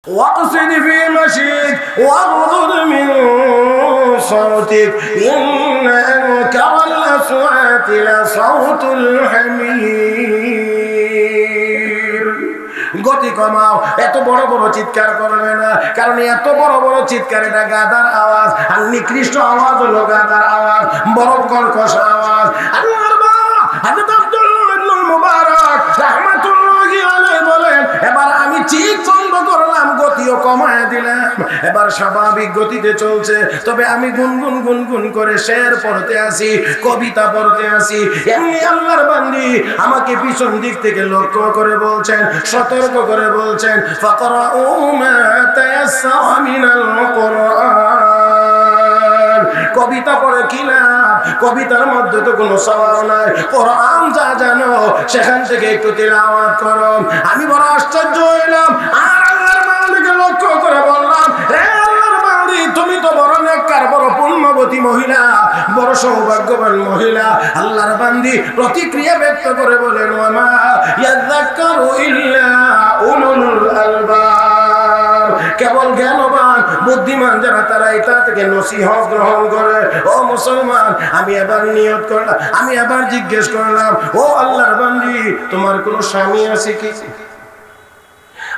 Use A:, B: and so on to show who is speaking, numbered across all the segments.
A: واقصد في مشيك واغضض من صوتك إن أنكر الأصوات لصوت الحمير গতি কমাও, এত বড় বড় চিৎকার করবে না, কারণ এত বড় বড় চিৎকার এটা গাদার আওয়াজ, আর নিকৃষ্ট আওয়াজ হলো গাদার আওয়াজ, বড় কর্কশ আওয়াজ। আল্লাহর বান্দা হযরত আব্দুল্লাহ ইবনে মুবারক রাহমাতুল্লাহি আলাইহি বলেন, এবার আমি চিৎ বন্ধ করলাম, গতিও কমায় দিলাম, এবার স্বাভাবিক গতিতে চলছে, তবে আমি গুনগুন গুনগুন করে শের পড়তে আসি, কবিতা পড়তে আসি। এমনি আল্লাহর বান্দি আমাকে পিছন দিক থেকে লক্ষ্য করে বলছেন, সতর্ক করে বলছেন, ফাকরাউ মা তায়াসসারা মিনাল কুরআন। কবিতা পড়ে কি লাভ? কবিতার মধ্যে তো কোনো সওয়াব নাই। কোরআন যা জানো সেখান থেকে একটু তিলাওয়াত করো। আমি বড় আশ্চর্য হইলাম, আর আল্লাহর বান্দিকে লক্ষ্য করে বললাম, হে আল্লাহর বান্দি, তুমি তো বড় নেককার, বড় পুণ্যবতী মহিলা, বড় সৌভাগ্যবান মহিলা। আল্লাহর বান্দি প্রতিক্রিয়া ব্যক্ত করে বলেন, ওয়া মা ইয়াযাক্কারু ইল্লা উলুল আলবাব। কেবল জ্ঞানবান বুদ্ধিমান যারা, তারা এটা থেকে নসিহত গ্রহণ করে। ও মুসলমান, আমি এবার নিয়ত করলাম, আমি এবার জিজ্ঞেস করলাম, ও আল্লাহর বান্দি, তোমার কোনো স্বামী আছে কি?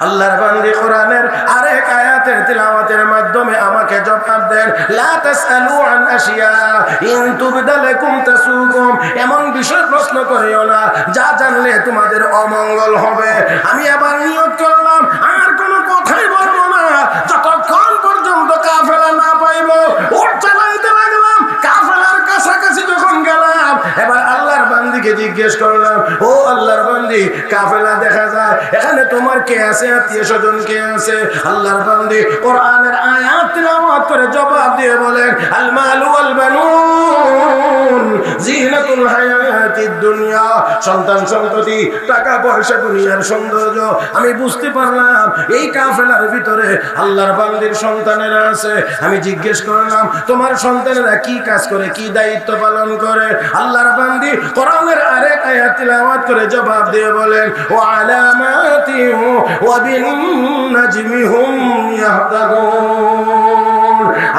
A: আল্লাহর বান্দি কোরআনের আরেক আয়াতের তিলাওয়াতের মাধ্যমে আমাকে জবাব দেন, লা তাসআলু আন আশিয়া ইন তুবদা লাকুম তাসুকুম। এমন বিষয় প্রশ্ন করিও না যা জানলে তোমাদের অমঙ্গল হবে। আমি আবার নিয়ত করলাম, আর কোনো কথাই বলবো না যতক্ষণ পর্যন্ত কাফেলা না পাইব। ওট চালাইতে লাগলাম, কাফেলার কাছাকাছি যখন গেলাম, এবার আল্লাহর বান্দিকে জিজ্ঞেস করলাম, ও আল্লাহর বান্দি, কাফেলা দেখা যায়, এখানে তোমার কে আছে, আত্মীয় স্বজন কে আছে? আল্লাহর বান্দি কোরআনের আয়াত তিলাওয়াত করে জবাব দিয়ে বলেন, আল মালু ওয়াল বানুন জিনাতুল হায়াতিদ দুনিয়া। সন্তান সন্ততি, টাকা পয়সা, দুনিয়ার সৌন্দর্য। আমি বুঝতে পারলাম এই কাফেলার ভিতরে আল্লাহর বান্দির সন্তানেরা আছে। আমি জিজ্ঞেস করলাম, তোমার সন্তানেরা কি কাজ করে, কি দায়িত্ব পালন করে? আল্লাহর বান্দি কোরআনের আরেক আয়াত তিলাওয়াত করে জবাব দিয়ে বলেন, ওয়া আলামাতি ওয়া বিন নাজমি হুম ইয়াহতাদুন।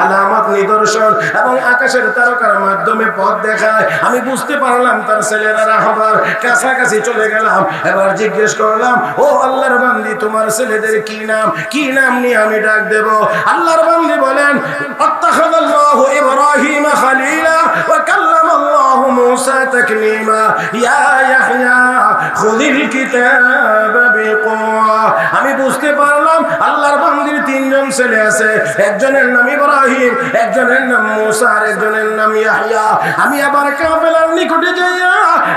A: আলামত, নিদর্শন এবং আকাশের তারকার মাধ্যমে পথ দেখায়। আমি বুঝতে পারলাম তার ছেলেরা রাহবার কাছাকাছি চলে গেলাম। এবার জিজ্ঞেস করলাম, ও আল্লাহর বান্দি, তোমার ছেলেদের কি নাম? কি নাম নিয়ে আমি ডাক দেব? আল্লাহর বান্দি বলেন, আত্তাখাযাল্লাহু ইব্রাহিম খালীলা ওয়া কাল্লামাল্লাহু মূসা তাকলীমা ইয়া ইয়াহইয়া খুযিল কিতাবা বিকুওয়া। আমি বুঝতে পারলাম আল্লাহর বান্দির তিনজন ছেলে আছে, একজনের নাম ইব্রাহিম, একজনের নাম মূসা, আর একজনের নাম ইয়াহইয়া। আমি আবার কাফেলার নিকটে যাইয়া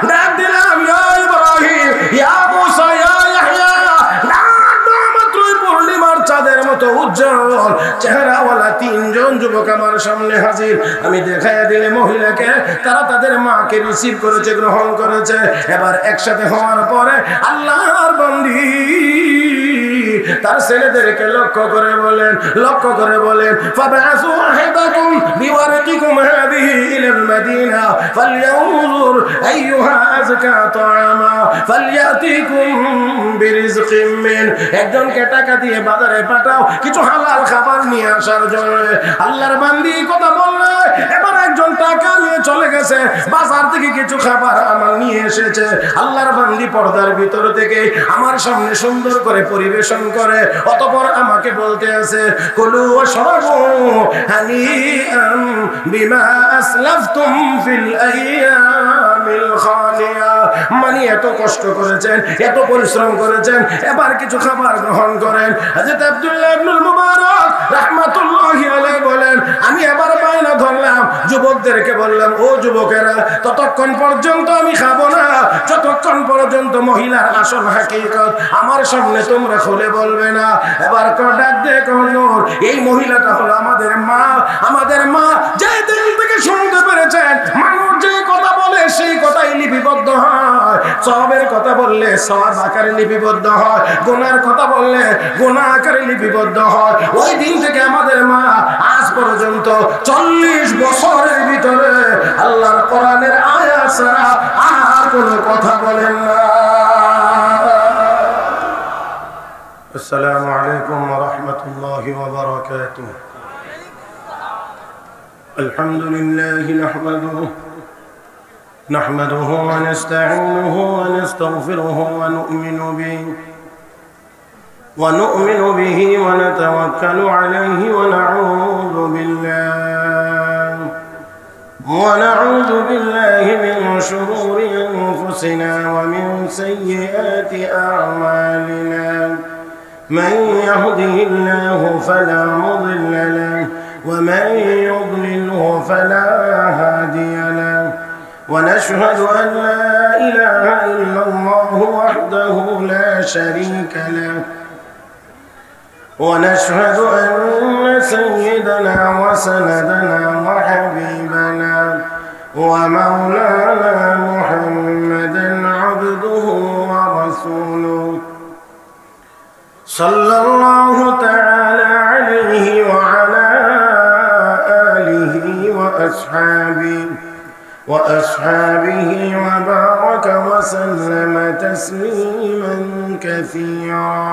A: ডাক দিলাম, ইয়া ইব্রাহিম, ইয়া মূসা, ইয়া ইয়াহইয়া। পূর্ণিমার চাঁদের মতো উজ্জ্বল চেহারাওয়ালা তিনজন যুবক আমার সামনে হাজির। আমি দেখাইয়া দিলে মহিলাকে, তারা তাদের মাকে রিসিভ করেছে, গ্রহণ করেছে। এবার একসাথে হওয়ার পরে আল্লাহর বান্দি তার ছেলেদেরকে লক্ষ্য করে বলেন, ফাবাসু আহাদাকুম বিওয়ারকিকুম হাদিহি ইলাল মাদিনা ফালইয়ানজুর আইয়ুহা আযকা তাআমা ফালইয়াতিকুম বিরিজকিম মিন। একজনকে টাকা দিয়ে বাজারে পাঠাও কিছু হালাল খাবার নিয়ে আসার জন্য। আল্লাহর বান্দি কথা বললে, এবার একজন টাকা নিয়ে চলে গেছে, বাজার থেকে কিছু খাবার আমার নিয়ে এসেছে। আল্লাহর বান্দি পর্দার ভিতর থেকে আমার সামনে সুন্দর করে পরিবেশন করে, অতঃপর আমাকে বলতে আছে, কুলু ওয়াশরাবু হানিআন বিমা আসলাফতুম ফিল আইয়ামিল খালিয়া। মানে এত কষ্ট করেছেন, এত পরিশ্রম করেছেন, এবার কিছু খাবার গ্রহণ করেন। হযরত আব্দুল্লাহ ইবনে মুবারক রাহমাতুল্লাহি আলাইহি বলেন, আমি এবার বায়না ধরলাম, যুবকদেরকে বললাম, ও যুবকেরা, ততক্ষণ পর্যন্ত আমি খাবো না যতক্ষণ পর্যন্ত মহিলার আসল হাকিকত আমার সামনে তোমরা খুলে বলবে না। এবার ডাক দিয়ে কহনূর, এই মহিলাটা হলো আমাদের মা। আমাদের মা যে দিন থেকে শুনতে পেরেছেন মানুষ যে কথা বলে সেই কথাই লিপিবদ্ধ হয়, সওয়াবের কথা বললে সওয়াব আকারে লিপিবদ্ধ হয়, গুনার কথা বললে গুনাহ আকারে লিপিবদ্ধ হয়। ওই দিন থেকে আমাদের মা আজ পর্যন্ত 40 বছরের ভিতরে আল্লাহর কোরআনের আয়াত ছাড়া আর কোনো কথা বলেন না। السلام عليكم ورحمة الله وبركاته. الحمد لله نحمده ونستعينه ونستغفره ونؤمن به ونتوكل عليه ونعوذ بالله من شرور أنفسنا ومن سيئات أعمالنا. من يهده الله فلا مضل له ومن يضلله فلا هادي له. ونشهد أن لا إله إلا الله وحده لا شريك له. ونشهد أن سيدنا وسندنا وحبيبنا ومولانا محمدا عبده ورسوله صلى الله تعالى عليه وعلى آله وأصحابه وبارك وسلم تسليما كثيرا.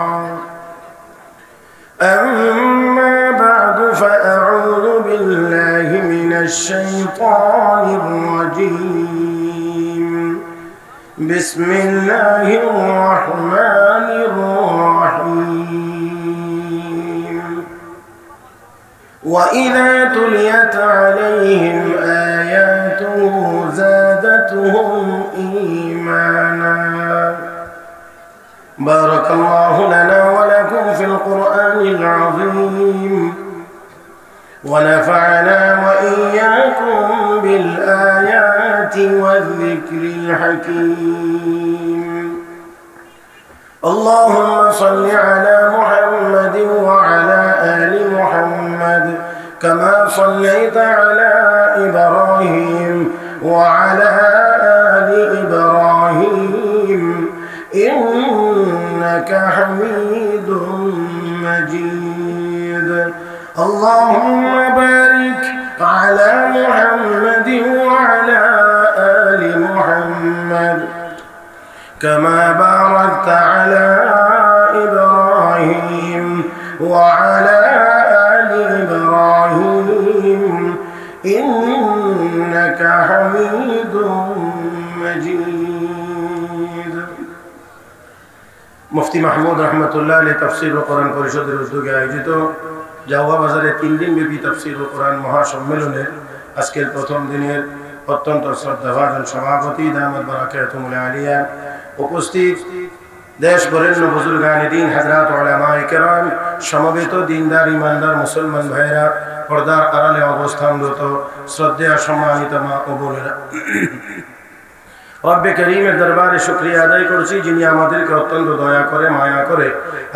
A: أما بعد فأعوذ بالله من الشيطان الرجيم. بسم الله الرحمن الرحيم. وإذا تليت عليهم آياته زادتهم إيمانا. بارك الله لنا ولكم في القرآن العظيم ونفعنا وإياكم بالآيات والذكر الحكيم. اللهم صل على محمد وعلى آل محمد كما صليت على إبراهيم وعلى آل إبراهيم إنك حميد مجيد. اللهم بارك على محمد وعلى آل محمد كما باركت على إبراهيم وعلى آل إبراهيم إنك حميد مجيد. মুফতি মাহমুদ রহমতুল্লাহ আলাইহি তাফসীরুল কোরআন পরিষদের উদ্যোগে আয়োজিত জাওয়া বাজারে 3 দিন ব্যাপী তাফসীরুল কোরআন মহাসম্মেলনের আজকের প্রথম দিনের অত্যন্ত শ্রদ্ধাভাজন সভাপতি দামাত বারাকাতুহুল আলিয়া, উপস্থিত দেশ বরেণ্য বুজুর্গানে দ্বীন হযরত উলামায়ে কেরাম, সমবেত দিনদার ইমানদার মুসলমান ভাইরা, পর্দার আড়ালে অবস্থানরত শ্রদ্ধেয় সম্মানিত মা ও বোনেরা, রব্বে করিমের দরবারে শুকরিয়া আদায় করছি যিনি আমাদেরকে অত্যন্ত দয়া করে মায়া করে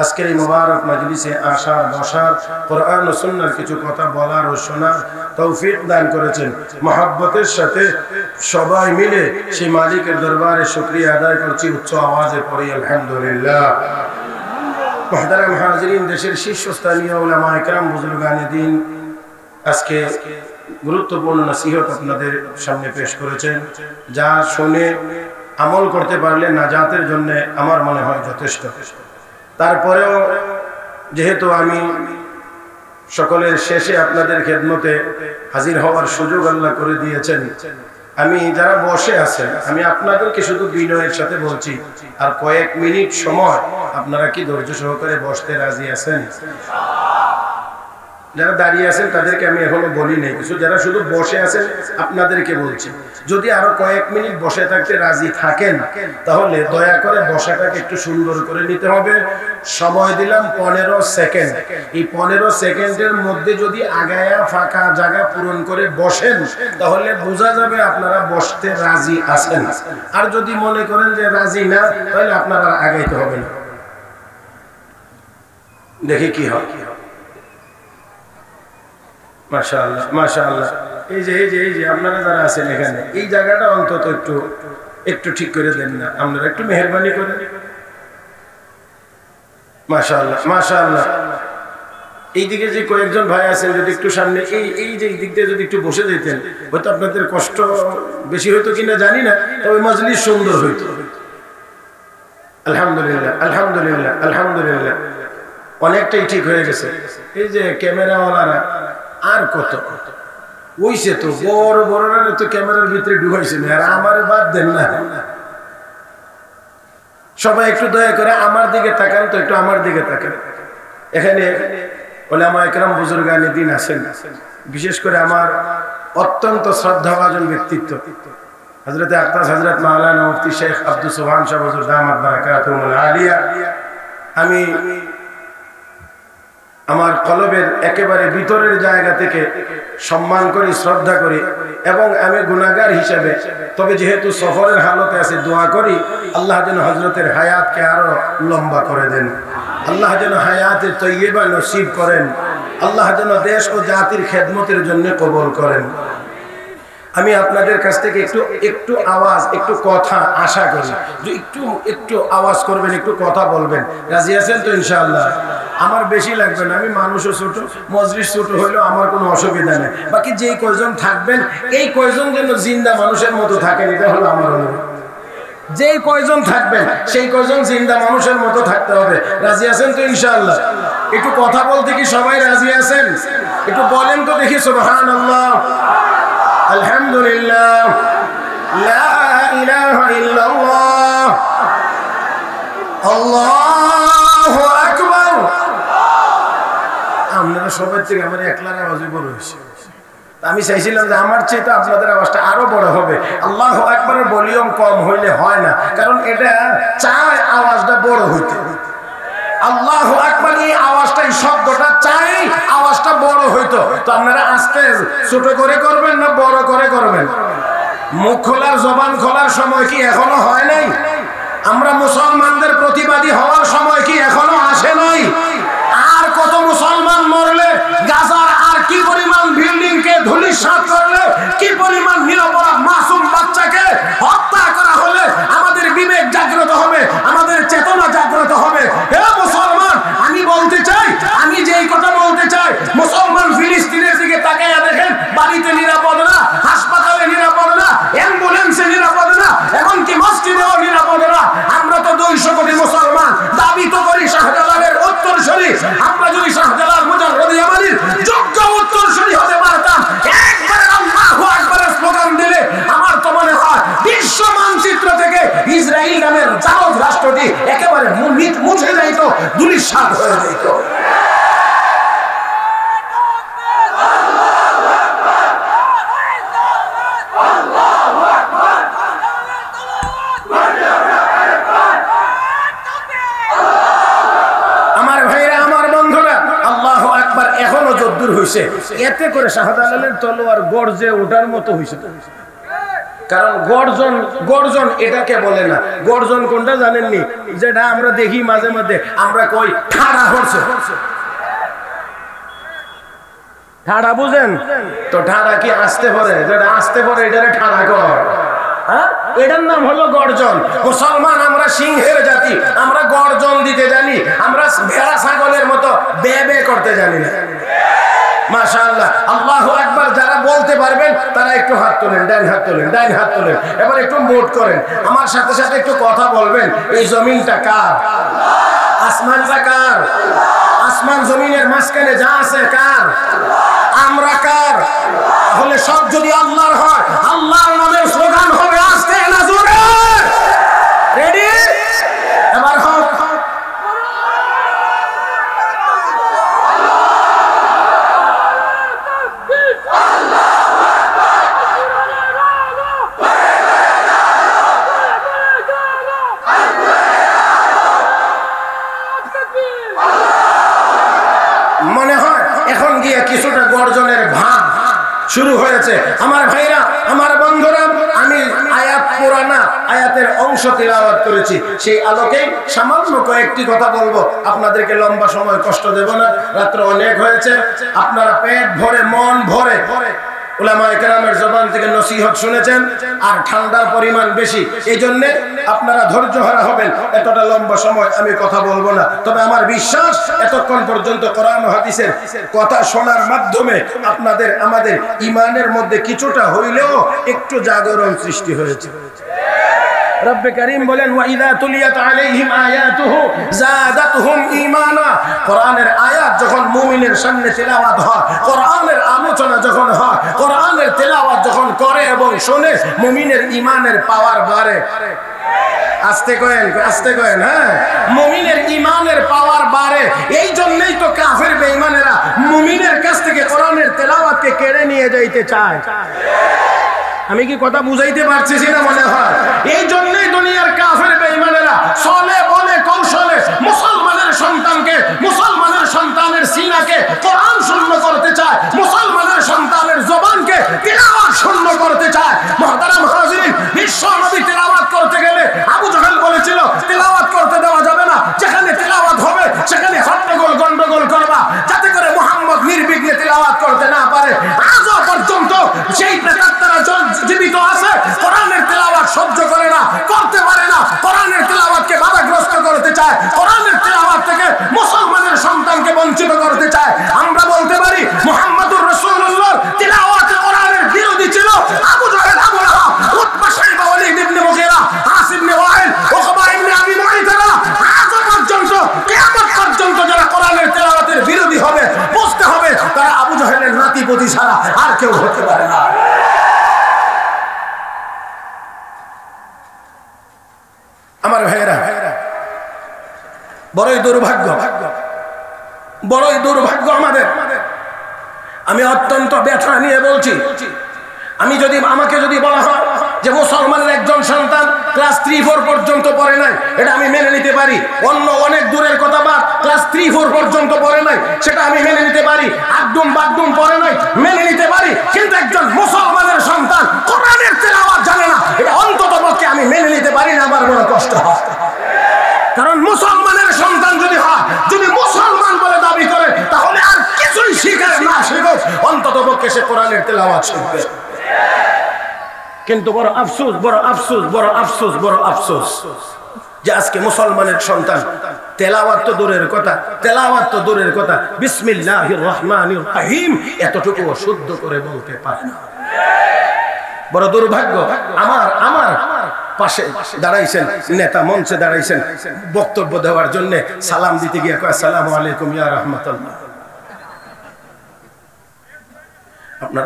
A: আজকের এই মুবারক মজলিসে আসার বসার, কোরআন ও সুন্নাহর কিছু কথা বলার ও শোনার তৌফিক দান করেছেন। মহব্বতের সাথে সবাই মিলে সেই মালিকের দরবারে শুকরিয়া আদায় করছি উচ্চ আওয়াজে পড়ি আলহামদুলিল্লাহ। মুহতারাম হাজিরিন, দেশের শীর্ষস্থানীয় উলামায়ে কেরাম, বুজুর্গানে দ্বীন আজকে গুরুত্বপূর্ণ নসিহত আপনাদের সামনে পেশ করেছেন, যা শুনে আমল করতে পারলে নাজাতের জন্য আমার মনে হয় যথেষ্ট। তারপরেও যেহেতু আমি সকলের শেষে আপনাদের খেদমতে হাজির হওয়ার সুযোগ আল্লাহ করে দিয়েছেন, আমি যারা বসে আছেন আমি আপনাদেরকে শুধু বিনয়ের সাথে বলছি, আর কয়েক মিনিট সময় আপনারা কি ধৈর্য সহকারে বসতে রাজি আছেন? যারা দাঁড়িয়ে আছেন তাদেরকে আমি এখনো বলি নাই কিছু, যারা শুধু বসে আছেন আপনাদেরকে বলছি, যদি আরো কয়েক মিনিট বসে থাকতে রাজি থাকেন তাহলে দয়া করে বসাটাকে একটু সুন্দর করে নিতে হবে। সময় দিলাম 15 সেকেন্ড। এই 15 সেকেন্ডের মধ্যে যদি আগায়া ফাঁকা জায়গা পূরণ করে বসেন তাহলে বোঝা যাবে আপনারা বসতে রাজি আছেন। আর যদি মনে করেন যে রাজি না, তাহলে আপনারা আগাইতে হবে না। দেখি কি হয়। মাশাআল্লাহ মাশাআল্লাহ। এই যে আপনারা যারা আছেন এখানে, এই জায়গাটা অন্তত একটু ঠিক করে দেন না, আপনারা একটু মেহেরবানি করে। মাশাআল্লাহ মাশাআল্লাহ। এইদিকে যে কয়েকজন ভাই আছেন যদি একটু সামনে এই যে দিক দিয়ে যদি একটু বসে যেতেন, হয়তো আপনাদের কষ্ট বেশি হইতো কিনা জানি না, তবে মজলিস সুন্দর হইতো। আলহামদুলিল্লাহ আলহামদুলিল্লাহ আলহামদুলিল্লাহ। অনেকটাই ঠিক হয়ে গেছে। এই যে ক্যামেরাওয়ালারা আর কত ওইছে তো বড় বড়রা তো ক্যামেরার ভিতরে ঢুকাইছে না, আর আমারে বাদ দেন না। সবাই একটু দয়া করে আমার দিকে তাকান তো, একটু আমার দিকে তাকান। এখানে ওলামা ইকরাম বুজুর্গানে দিন আছেন, বিশেষ করে আমার অত্যন্ত শ্রদ্ধাভাজন ব্যক্তিত্ব হযরত আকতাস হযরত মাওলানা মুফতি শেখ আব্দুল সুবহান শাহ হুজুর দামাত বারাকাতুহুল আলিয়া। আমি আমার কলবের একেবারে ভিতরের জায়গা থেকে সম্মান করি, শ্রদ্ধা করি, এবং আমি গুনাহগার হিসেবে, তবে যেহেতু সফরের হালতে আছে, দোয়া করি আল্লাহ যেন হযরতের হায়াতকে আরো লম্বা করে দেন, আল্লাহ যেন হায়াতে তৈয়বা নসিব করেন, আল্লাহ যেন দেশ ও জাতির খেদমতের জন্য কবুল করেন। আমি আপনাদের কাছ থেকে একটু আওয়াজ, একটু কথা আশা করি, যে একটু আওয়াজ করবেন, একটু কথা বলবেন। রাজি আছেন তো ইনশাআল্লাহ? আমার বেশি লাগবে না, আমি মানুষও ছোট, মজলিস ছোট হইলেও আমার কোনো অসুবিধা নেই। বাকি যেই কয়জন থাকবেন, এই কয়জন যেন জিন্দা মানুষের মতো থাকেন, এটা হলো আমার অনুরোধ। যেই কয়জন থাকবেন সেই কয়জন জিন্দা মানুষের মতো থাকতে হবে। রাজি আছেন তো ইনশাআল্লাহ? একটু কথা বলতে কি সবাই রাজি আছেন? একটু বলেন তো দেখি সুবহানাল্লাহ, আলহামদুলিল্লাহ, লা ইলাহা ইল্লাল্লাহ, আল্লাহু আকবার। আপনারা সবাই থেকে আমার একলার আওয়াজই বড় হয়েছে। আমি চাইছিলাম যে আমার চেয়ে তো আপনাদের আওয়াজটা আরো বড় হবে। আল্লাহু আকবারের ভলিউম কম হইলে হয় না, কারণ এটা চায় আওয়াজটা বড় হইতে। আল্লাহু আকবার এই আওয়াজটা, এই শব্দটা চাই আওয়াজটা বড় হইতো। তো আপনারা আস্তে ছোট করে করবেন না বড় করে করবেন? মুখ খোলার, জবান খোলার সময় কি এখনো হয় নাই? আমরা মুসলমানদের প্রতিবাদী হওয়ার সময় কি এখনো আসে নাই? আর কত মুসলমান মরলে, গাজার আর কি পরিমাণ বিল্ডিং কে ধূলিসাৎ করলে, কি পরিমাণ নিরপরাধ মাসুম বাচ্চাকে হত্যা করা হলে আমাদের বিবেক জাগ্রত হবে, আমাদের চেতনা জাগ্রত হবে। হে মুসলমান, আমি বলতে চাই, আমি যেই কথা বলতে চাই, মুসলমান ফিলিস্তিনের দিকে তাকাইয়া দেখেন, বাড়িতে নিরাপদ না, হাসপাতালে নিরাপদ না, অ্যাম্বুলেন্সে নিরাপদ না, এমনকি মসজিদেও নিরাপদ না। আমরা তো 200 কোটি মুসলমান, দাবি তো করি শাহজালালের উত্তরসূরি। আমরা যদি শাহজালাল মুজাররদ ইয়ামানির যোগ্য উত্তরসূরি হতে পারতাম, একবার আল্লাহু আকবারের স্লোগান দিলে আমার তো মনে হয় বিশ্ব মানচিত্র থেকে ইসরায়েল নামের জারজ রাষ্ট্রটি একেবারে মুছে যাইত, ধূলিসাৎ হয়ে যাইত। এতে করে শাহজালালের তলোয়ার গর্জে ওঠার মতো হয়েছে। কারণ গর্জন এটাকে বলে না। গর্জন কোনটা জানেননি? যেটা আমরা দেখি মাঝে মাঝে, আমরা কই ঠাড়া হচ্ছে। ঠাড়া বুঝেন তো? ঠাড়া কি আসতে পারে? যেটা আসতে পারে এটারে ঠাড়া কর। হ্যাঁ, এটার নাম হলো গর্জন। মুসলমান আমরা সিংহের জাতি, আমরা গর্জন দিতে জানি, আমরা ভেড়া ছাগলের মতো বে বে করতে জানি না। মাশাআল্লাহ, আল্লাহু আকবার যারা বলতে পারবেন তারা একটু হাত তোলেন, ডান হাত তোলেন, ডান হাত তোলেন। এবার একটু মোট করেন, আমার সাথে সাথে একটু কথা বলবেন। এই জমিনটা কার? আসমানটা কার? আসমান জমিনের মাঝখানে যা আছে কার? আমরা কার? তাহলে সব যদি আল্লাহর হয়, আল্লাহর নামের স্লোগান হবে আস্তে না জোরে। রেডি? এবার হোক। মনে হয় এখন গিয়ে কিছুটা গর্জনের ভাব শুরু হয়েছে। আমার ভাইরা, আমার বন্ধুরা, আমি আয়াত পুরানা আয়াতের অংশ তিলাওয়াত করেছি। সেই আলোকে সামান্য কয়েকটি কথা বলবো, আপনাদেরকে লম্বা সময় কষ্ট দেব না। রাত্র অনেক হয়েছে, আপনারা পেট ভরে মন ভরে উলামায়ে কেরামের জবান থেকে নসিহত শুনেছেন, আর ঠান্ডার পরিমাণ বেশি, এই জন্য আপনারা ধৈর্যহারা হবেন। এতটা লম্বা সময় আমি কথা বলবো না। তবে আমার বিশ্বাস এতক্ষণ পর্যন্ত কোরআন ও হাদিসের কথা শোনার মাধ্যমে আপনাদের আমাদের ঈমানের মধ্যে কিছুটা হইলেও একটু জাগরণ সৃষ্টি হয়েছে। রব্বে কারীম বলেন ওয়া ইযা তুলিয়াত আলাইহিম আয়াতুহু যাদাতুহুম ঈমানা। কোরআনের আয়াত যখন মুমিনের সামনে তেলাওয়াত হয়, কোরআনের আলোচনা যখন হয়, কোরআনের তেলাওয়াত যখন করে এবং শুনে, মুমিনের ঈমানের পাওয়ার বাড়ে। আস্তে কয়েন হ্যাঁ, মুমিনের ঈমানের পাওয়ার বাড়ে। এই জন্যই তো কাফের বেঈমানেরা মুমিনের কাছ থেকে কোরআনের তেলাওয়াতকে কেড়ে নিয়ে যাইতে চায়। আমি কি কথা বুঝাইতে পারছি না মনে হয়? এই জন্যই দুনিয়ার কাফের বেঈমানেরা চলে বলে কৌশলে মুসলমানের সন্তানকে, মুসলমানের সন্তানের সিনাকে কোরআন শূন্য করতে চায়, মুসলমানের সন্তানের জবানকে তিলাওয়াত শূন্য করতে চায়। মুহতারাম হাজিরিন, বিশ্ব নবী তিলাওয়াত করতে গেলে আবু জাহেল বলেছিল তিলাওয়াত করতে দেওয়া যাবে না, যেখানে তিলাওয়াত হবে সেখানে হট্টগোল গন্ডগোল করবা, যাতে করে মুহাম্মদ নির্বিঘ্নে তিলাওয়াত করতে না পারে। আজও পর্যন্ত সেই প্রেতাত্মারা জীবিত আছে, কোরআনের তেলাওয়াত সহ্য করে না, করতে পারে না, কোরআনের তেলাওয়াতকে বাধাগ্রস্ত করতে চায়, কোরআনের তেলাওয়াত থেকে মুসলমানের সন্তানকে বঞ্চিত করতে চায়। আমরা বলতে পারি মুহাম্মদুর রাসূলুল্লাহ তেলাওয়াতে কোরআনের বিরোধী ছিল আবু জাহেল, আবু লাহাব, উতবা, শাইবা, ওয়ালিদ ইবনে মুগীরা, আস ইবনে ওয়াইল, উকবা ইবনে আবি মুআইতা। আজও পর্যন্ত কিয়ামত পর্যন্ত যারা কোরআনের তেলাওয়াতের বিরোধী হবে, বুঝতে হবে তারা আবু জাহেলের নাতিপতি ছাড়া আর কেউ হতে পারে না। আমার ভাইয়েরা, বড়ই দুর্ভাগ্য, বড়ই দুর্ভাগ্য আমাদের। আমি অত্যন্ত ব্যথা নিয়ে বলছি, আমাকে যদি বলা হয় যে মুসলমানের একজন সন্তান ক্লাস 3-4 পর্যন্ত পড়ে নাই, এটা আমি মেনে নিতে পারি। অন্য অনেক দূরের কথা বাদ, ক্লাস 3-4 পর্যন্ত পড়ে নাই, সেটা আমি মেনে নিতে পারি। আকদুম বাকদুম পড়ে নাই, মেনে নিতে পারি। কিন্তু একজন মুসলমানের সন্তান কোরআনের তেলাওয়াত জানে না, এটা অন্তত পক্ষে আমি মেনে নিতে পারি না। আমার বড় কষ্ট হয়, কারণ মুসলমানের সন্তান যদি হয়, যদি মুসলমান বলে দাবি করে, তাহলে আর কিছুই শিখে না শিখুক, অন্তত পক্ষে সে কোরআনের তেলাওয়াত শিখবে। কিন্তু বড় আফসোস, বড় আফসোস, বড় আফসোস, বড় আফসোস যে আজকে মুসলমানের সন্তান তেলাওয়াত তো দূরের কথা, তেলাওয়াত তো দূরের কথা, বিসমিল্লাহির রহমানির রহিম এতটুকু শুদ্ধ করে বলতে পারে না। বড় দুর্ভাগ্য। আমার পাশে দাঁড়াইছেন নেতা, মঞ্চে দাঁড়াইছেন বক্তব্য দেওয়ার জন্য, সালাম দিতে গিয়ে কয় আসসালামু আলাইকুম ইয়া রাহমাতুল্লাহ। আপনার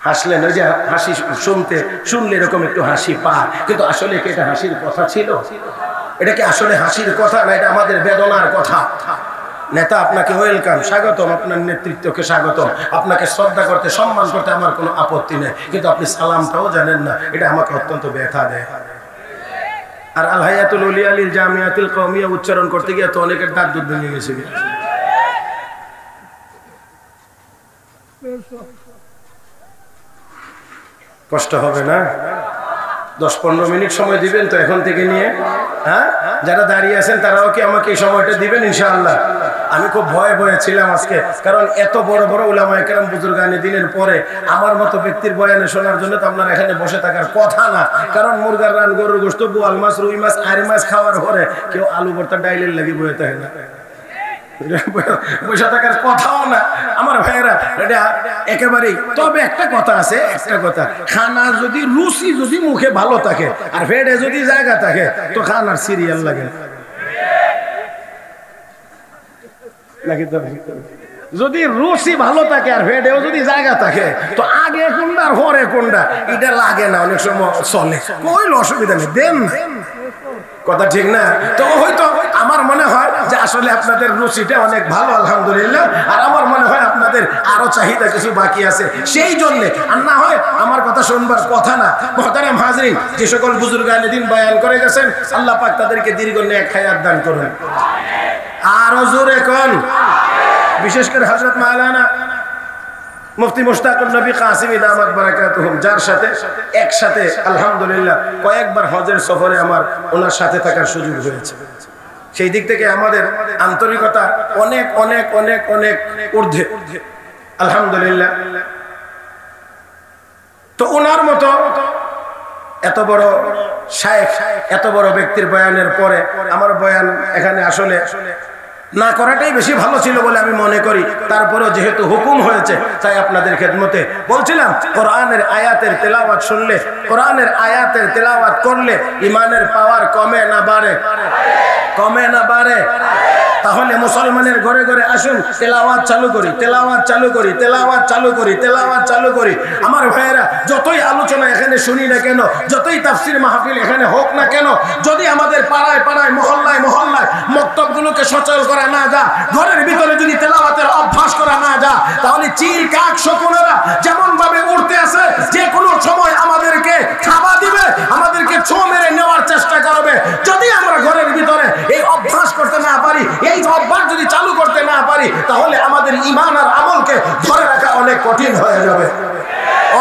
A: হাসলেন, ওই যে হাসি শুনলে এরকম একটু হাসি পায়, কিন্তু আসলে কি এটা হাসির কথা ছিল? এটা কি আসলে হাসির কথা না, এটা আমাদের বেদনার কথা? নেতা, আপনাকে ওয়েলকাম, স্বাগতম, আপনার নেতৃত্বকে স্বাগতম, আপনাকে শ্রদ্ধা করতে, সম্মান করতে আমার কোনো আপত্তি নেই, কিন্তু আপনি সালামটাও জানেন না, এটা আমাকে অত্যন্ত ব্যথা দেয়। আর আল হায়াতুল উলিয়া লিল জামিয়াতুল কওমিয়া উচ্চারণ করতে গিয়ে তো অনেকের দাঁত দুধ ভেঙে গেছে। কষ্ট হবে না? 10-15 মিনিট সময় দিবেন তো এখন থেকে নিয়ে? হ্যাঁ, যারা দাঁড়িয়ে আছেন তারাও কি আমাকে এই সময়টা দিবেন ইনশাআল্লাহ? আমি খুব ভয়ে ছিলাম আজকে, কারণ এত বড় বড় উলামায়ে কেরাম বুজুর্গানে দিনের পরে আমার মতো ব্যক্তির বয়ানে শোনার জন্য তো আপনার এখানে বসে থাকার কথা না। কারণ মুরগার রান, গরুর গোশত, বোয়াল মাছ, রুই মাছ, আড়ি মাছ খাওয়ার পরে কেউ আলু ভর্তা ডাইলের লাগি বয়ে থাকে না, বসে থাকার কথাও না। আমার ভাইয়েরা, এটা একেবারেই। তবে একটা কথা আছে, একটা কথা, খানা যদি রুচি যদি মুখে ভালো থাকে আর পেটে যদি জায়গা থাকে তো খানার সিরিয়াল লাগে নাকি? তো যদি রুচি ভালো থাকে আর পেটেও যদি জায়গা থাকে তো আগে কোনটা আর পরে কোনটা এটা লাগে না, অনেক সময় চলে, কোন অসুবিধা নেই, দেন কথা ঠিক না? তো হয়তো আমার মনে হয় যে আসলে আপনাদের রুচিটা অনেক ভালো আলহামদুলিল্লাহ, আর আমার মনে হয় আপনাদের আরো চাহিদা কিছু বাকি আছে, সেই জন্য। আর না হয় আমার কথা শুনবার কথা না। মুহতারাম হাজরিন, যে সকল বুজুর্গানে দিন বয়ান করে গেছেন, আল্লাহ পাক তাদেরকে দীর্ঘ নেক হায়াত দান করুন। আরো জোরে কোন, বিশেষ করে হযরত মাওলানা মুফতি মুশতাকুর নবী কাসিমি দামাত বারাকাতুহুম, যার সাথে একসাথে আলহামদুলিল্লাহ কয়েকবার হজের সফরে আমার ওনার সাথে থাকার সুযোগ হয়েছে। সেই দিক থেকে আমাদের আন্তরিকতা অনেক অনেক অনেক অনেক ঊর্ধ্বে আলহামদুলিল্লাহ। তো ওনার মতো এত বড় শায়েখ, এত বড় ব্যক্তির বয়ানের পরে আমার বয়ান এখানে আসলে না করাটাই বেশি ভালো ছিল বলে আমি মনে করি। তারপরেও যেহেতু হুকুম হয়েছে তাই আপনাদের খেদমতে বলছিলাম, কোরআনের আয়াতের তেলাওয়াত শুনলে, কোরআনের আয়াতের তেলাওয়াত করলে ইমানের পাওয়ার কমে না বাড়ে? কমে না বাড়ে? তাহলে মুসলমানের ঘরে ঘরে আসুন, তেলাওয়াত চালু করি, তেলাওয়াত চালু করি, তেলাওয়াত চালু করি, তেলাওয়াত চালু করি। আমার ভাইয়েরা, যতই আলোচনা এখানে শুনি না কেন, যতই তাফসীর মাহফিল এখানে হোক না কেন, যদি আমাদের পাড়ায় পাড়ায়, মহল্লায় মহল্লায় মক্তবগুলোকে সচল করা না যা, ঘরের ভিতরে যদি তেলাওয়াতের অভ্যাস করা না যা, তাহলে চিল কাক শকুনেরা যেমন ভাবে উঠতে আছে, যে কোনো সময় আমাদেরকে খাওয়া দিবে, আমাদেরকে ছো মেরে নেওয়ার চেষ্টা করবে। যদি আমরা ঘরের ভিতরে এই অভ্যাস করতে না পারি, এই অভ্যাস যদি চালু করতে না পারি, তাহলে আমাদের ঈমান আর আমলকে ধরে রাখা অনেক কঠিন হয়ে যাবে,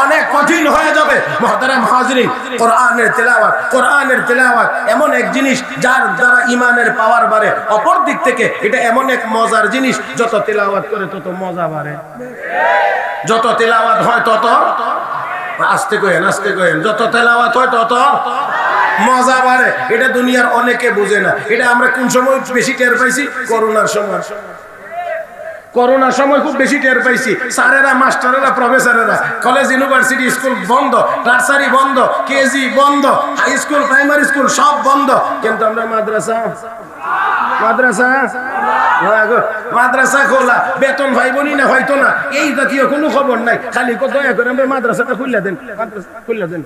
A: অনেক কঠিন হয়ে যাবে। মুহতারাম হাজিরিন, কোরআনের তেলাওয়াত, কোরআনের তেলাওয়াত এমন এক জিনিস যার দ্বারা ঈমানের পাওয়ার বাড়ে। অপর দিক থেকে এটা এমন এক মজার জিনিস, যত তেলাওয়াত করে তত মজা বাড়ে, যত তেলাওয়াত হয় তত, আস্তে কইেন আস্তে কইেন, যত তেলাওয়াত হয় তত মজা বাড়ে। এটা দুনিয়ার অনেকে বুঝে না। এটা আমরা কোন সময় বেশি টের পাইছি? করোনার সময়। করোনার সময় খুব বেশি টের পাইছি। স্যারেরা, মাস্টারেরা, প্রফেসরেরা, কলেজ, ইউনিভার্সিটি, স্কুল বন্ধ, নার্সারি বন্ধ, কেজি বন্ধ, হাই স্কুল, প্রাইমারি স্কুল সব বন্ধ, কিন্তু আমরা মাদ্রাসা মাদ্রাসা খোলা, বেতন ভাইবনি না হয়তো না, এই জাতীয় কোনো খবর নাই। খালি দয়া করে আমরা মাদ্রাসাটা খুলে দেন, মাদ্রাসা খুলে দেন।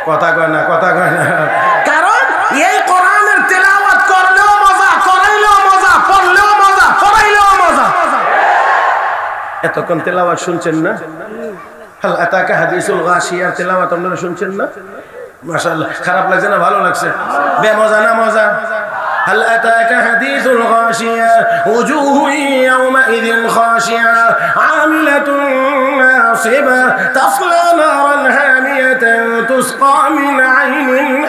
A: কথা কয় না, কথা কয় না। কারণ এই কোরআনের তেলাওয়াত করলেও মজা, করাইলেও মজা, পড়লেও মজা, পড়াইলেও মজা। এতক্ষণ তেলাওয়াত শুনছেন না? হাল আতাকা হাদিসুল গাশিয়ার তেলাওয়াত আপনারা শুনছেন না? মাশাআল্লাহ, খারাপ লাগছে না ভালো লাগছে? বেমজা না মজা? هل أتاك حديث الغاشية وجوه يومئذ خاشعة عاملة ناصبة تصلى نارا حامية تسقى من عين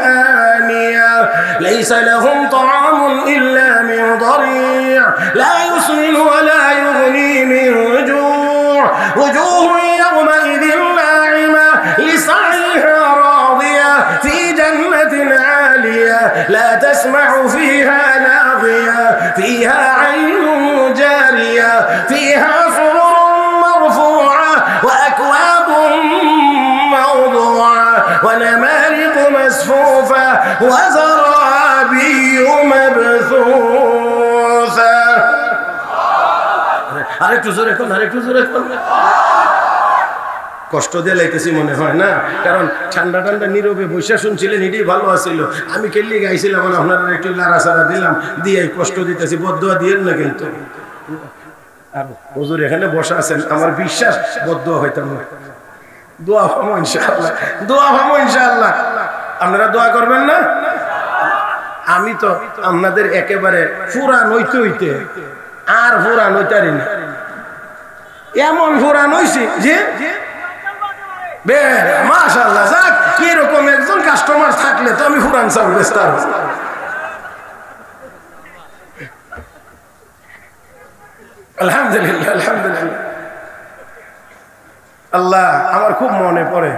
A: آنية ليس لهم طعام إلا من ضريع لا يسمن ولا يغني من جوع وجوه يومئذ ناعمة لسعيها راضية في جنة عالية لا تسمع فيها لاغية فيها عين جارية فيها سرر مرفوعة وأكواب موضوعة ونمارق مصفوفة وزرابي مبثوثة. আরেকটু জোরে কোন, আরেকটু জোরে কোন। কষ্ট দিয়ে লাইতেছি মনে হয় না, কারণ ঠান্ডা ঠান্ডা নীরবে বৈশা শুনছিলেন, এটাই ভালো আছিল। আমি কেলি গাইছিলাম, আপনারা একটু লাড়াচাড়া দিলাম, দিয়ে কষ্ট দিতেছি। বদদোয়া দিয়েন না কিন্তু। আর হুজুর এখানে বসা আছেন, আমার বিশ্বাস বদদোয়া হইতাম না। দোয়া হবো ইনশাআল্লাহ, দোয়া হবো ইনশাআল্লাহ। আপনারা দোয়া করবেন না? আমি তো আপনাদের একেবারে ফুরান হইতে হইতে আর ফুরান হইতারি না, এমন ফুরান হইছি যে মাশাআল্লাহ। যাক, এরকম একজন কাস্টমার থাকলে তো আমি ফুরান চাল বেস্তার। আলহামদুলিল্লাহ, আলহামদুলিল্লাহ। আল্লাহ, আমার খুব মনে পড়ে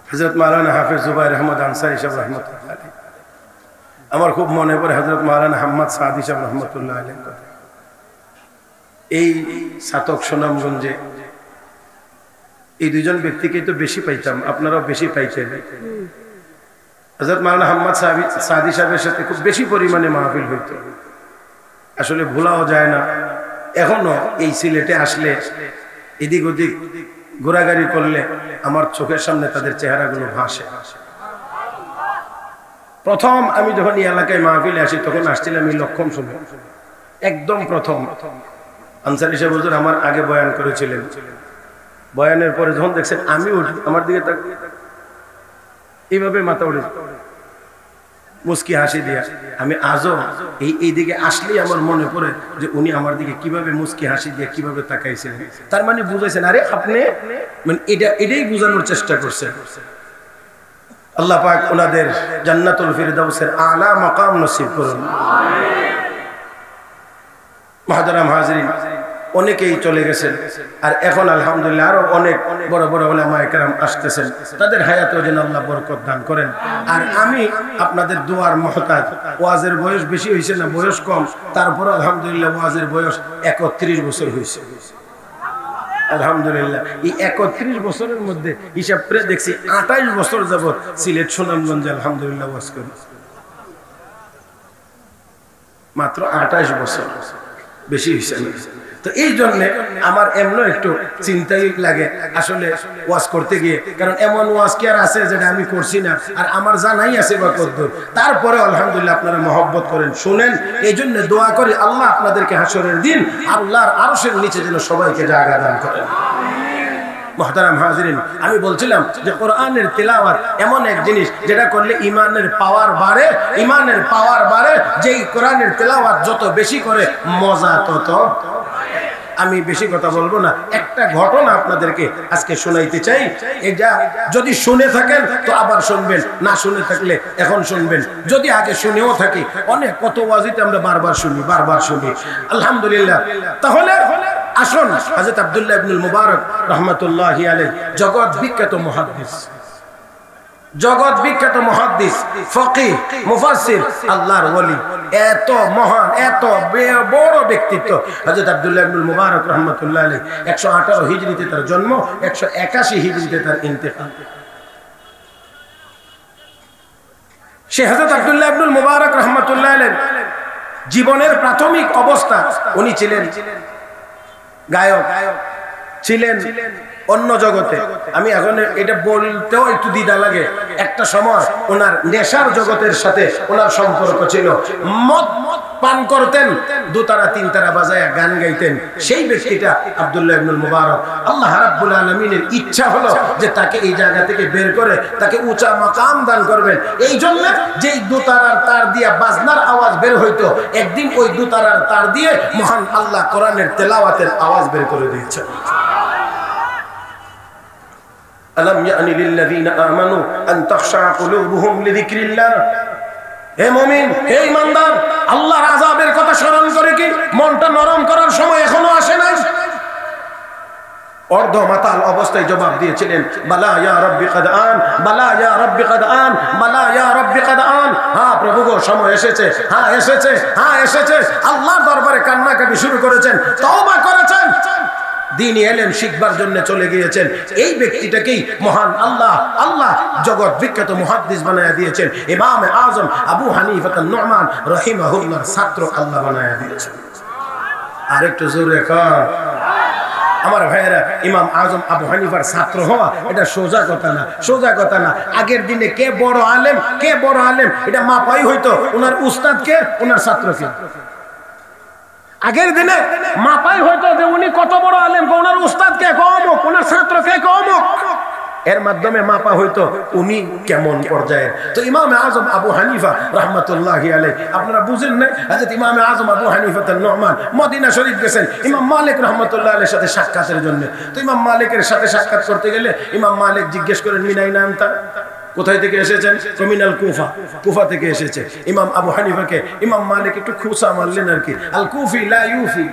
A: হযরত মাওলানা হাফেজ জুবাইর আহমদ আনসারী সাহেব রহমতুল্লাহ আলাইহি। আমার খুব মনে পড়ে হযরত মাওলানা হাম্মদ সাদি সাহেব রহমতুল্লাহ আলাইহি। এই সাতক সুনামগঞ্জে এই দুইজন ব্যক্তিকে তো বেশি পাইতাম, আপনারাও বেশি পাইতেন। হযরত মাওলানা হাম্মদ সাদি সাহেবের সাথে খুব বেশি পরিমাণে মাহফিল হইত, আসলে ভোলাও যায় না। এখনো এই সিলেটে আসলে, এদিক ওদিক ঘোরাঘুরি করলে আমার চোখের সামনে তাদের চেহারাগুলো ভাসে। প্রথম আমি যখন এই এলাকায় মাহফিলে আসি, তখন আসছিলাম এই লক্ষণ সময়, একদম প্রথম। আনসারী সাহেব হুজুর আমার আগে বয়ান করেছিলেন। বয়ানের পরে যখন দেখছেন আমি উঠি, আমার দিকে এইভাবে মাথা উঠে মুস্কি হাসি দিয়া, আমি আজও এই দিকে আসলেই আমার মনে পড়ে যে উনি আমার দিকে কিভাবে মুস্কি হাসি দিয়ে কিভাবে তাকাইছিলেন। তার মানে বুঝাইছেন, আরে আপনি মানে এটাই বোঝানোর চেষ্টা করছেন। আল্লাহ পাক ওনাদের জান্নাতুল ফিরদাউসের আলা মাকাম নসিব করুন। মুহতারাম হাজিরিন, অনেকেই চলে গেছেন, আর এখন আলহামদুলিল্লাহ আরো অনেক বড় বড় উলামা ইকরাম আসতেছেন, তাদের হায়াতেও যেন আল্লাহ বরকত দান করেন। আর আমি আপনাদের দোয়ার মুহতাজ। ওয়াজের বয়স বেশি হয়েছে না, বয়স কম, তারপর আলহামদুলিল্লাহ ওয়াজের বয়স 31 বছর হয়েছে। আলহামদুলিল্লাহ এই 31 বছরের মধ্যে হিসাব করে দেখছি 28 বছর যাবত সিলেট সুনামগঞ্জে আলহামদুলিল্লাহ ওয়াজ করি। মাত্র 28 বছর, বেশি হয়েছে না। তো এই জন্য আমার এমন একটু চিন্তাই লাগে আসলে ওয়াজ করতে গিয়ে, কারণ এমন ওয়াজ কি আর আছে যেটা আমি করছি না, আর আমার জানাই আছে বা কদ্দুর। তারপরে আলহামদুলিল্লাহ আপনারা মহব্বত করেন, শুনেন। এই জন্য দোয়া করি আল্লাহ আপনাদেরকে হাসরের দিন আল্লাহর আরশের নিচে যেন সবাইকে জায়গা দান করেন। মুহতারাম হাজিরিন, আমি বলছিলাম যে কোরআনের তিলাওয়াত এমন এক জিনিস যেটা করলে ইমানের পাওয়ার বাড়ে, ইমানের পাওয়ার বাড়ে। যেই কোরআনের তিলাওয়াত যত বেশি করে মজা তত। আমি বেশি কথা বলবো না, একটা ঘটনা আপনাদেরকে আজকে শোনাইতে চাই। এটা যদি শুনে থাকেন তো আবার শুনবেন, না শুনে থাকলে এখন শুনবেন। যদি আগে শুনেও থাকি, অনেক কত ওয়াজিতে আমরা বারবার শুনি আলহামদুলিল্লাহ। তাহলে আসুন, হযরত আব্দুল্লাহ ইবনুল মুবারক রাহমাতুল্লাহি আলাইহি জগৎ বিখ্যাত মুহাদ্দিস, জগৎ বিখ্যাত মুহাদ্দিস, ফকিহ, মুফাসসির, আল্লাহর ওলি, এত মহান, এত বড় ব্যক্তিত্ব হযরত আব্দুল্লাহ ইবনুল মুবারক রাহমাতুল্লাহি আলাইহি। 118 হিজরিতে তার জন্ম, 181 হিজরিতে তার ইন্তেকাল। সে হযরত আব্দুল্লাহ ইবনুল মুবারক রাহমাতুল্লাহি আলাইহি জীবনের প্রাথমিক অবস্থা উনি ছিলেন গায়ক, ছিলেন অন্য জগতে। আমি এখন এটা বলতেও একটু দ্বিধা লাগে। একটা সময় ওনার নেশার জগতের সাথে ওনার সম্পর্ক ছিল। মদ পান করতেন, দুতারা তিনতারা বাজায় গান গাইতেন। সেই ব্যক্তিটা আব্দুল্লাহ ইবনুল মুবারক। আল্লাহ রাব্বুল আলামিনের ইচ্ছা হলো যে তাকে এই জায়গা থেকে বের করে তাকে উঁচা মাকাম দান করবেন। এই জন্য যেই দুতারার তার দিয়ে বাজনার আওয়াজ বের হইতো, একদিন ওই দুতারার তার দিয়ে মহান আল্লাহ কোরআনের তেলাওয়াতের আওয়াজ বের করে দিয়েছেন। আলাম ইয়ানি লিল্লাযীনা আমানু আন তাখশা কুলুবুহুম লিযিকরিল্লাহ। হে মুমিন, হে ঈমানদার, আল্লাহর আযাবের কথা স্মরণ করে কি মনটা নরম করার সময় এখনো আসে নাই? অর্ধ মাতাল অবস্থায় জবাব দিয়েছিলেন, বালা ইয়া রাব্বি কাদ আন, বালা ইয়া রাব্বি কাদ আন, বালা ইয়া রাব্বি কাদ আন। হ্যাঁ প্রভু গো, সময় এসেছে, হ্যাঁ এসেছে, হ্যাঁ এসেছে। আল্লাহর দরবারে কান্নাকাটি শুরু করেছেন, তওবা করেছেন, দ্বীন ইলম শিখবার জন্য চলে গিয়েছেন। এই ব্যক্তিটাকেই মহান আল্লাহ জগৎ বিখ্যাত মুহাদ্দিস বানায়া দিয়েছেন। ইমাম আযম আবু হানিফা আন-নু'মান রাহিমাহুল্লাহর ছাত্র আল্লাহ বানায়া দিয়েছেন। আরেকটু জোরে কর আমার ভাইয়েরা, ইমাম আযম আবু হানিফার ছাত্র হওয়া এটা সোজা কথা না, সোজা কথা না। আগের দিনে কে বড় আলেম, কে বড় আলেম এটা মাপাই হইতো ওনার উস্তাদ কে, ওনার ছাত্র কে। আগের দিনে মাপাই হইতো যে উনি কত বড় আলেম, ওনার উস্তাদ কে কম, ওনার ছাত্র কে কম, এর মাধ্যমে মাপা হইতো উনি কেমন পর্যায়ের। তো ইমাম আযম আবু হানিফা রাহমাতুল্লাহি আলাইহি, আপনারা বুঝেন না, হযরত ইমাম আযম আবু হানিফা আন-নু'মান মদিনা শরীফ গেছেন ইমাম মালিক রাহমাতুল্লাহি আলাইহির সাথে সাক্ষাতের জন্য। তো ইমাম মালিকের সাথে সাক্ষাৎ করতে গেলে ইমাম মালিক জিজ্ঞেস করেন, মিনাইনা আনতা, কোথায় থেকে এসেছেন? মিনাল কুফা, কুফা থেকে এসেছে। ইমাম আবু হানিফাকে ইমাম মালিক একটু খুশা মারলেন আর কি। আল কুফি লা ইউফি,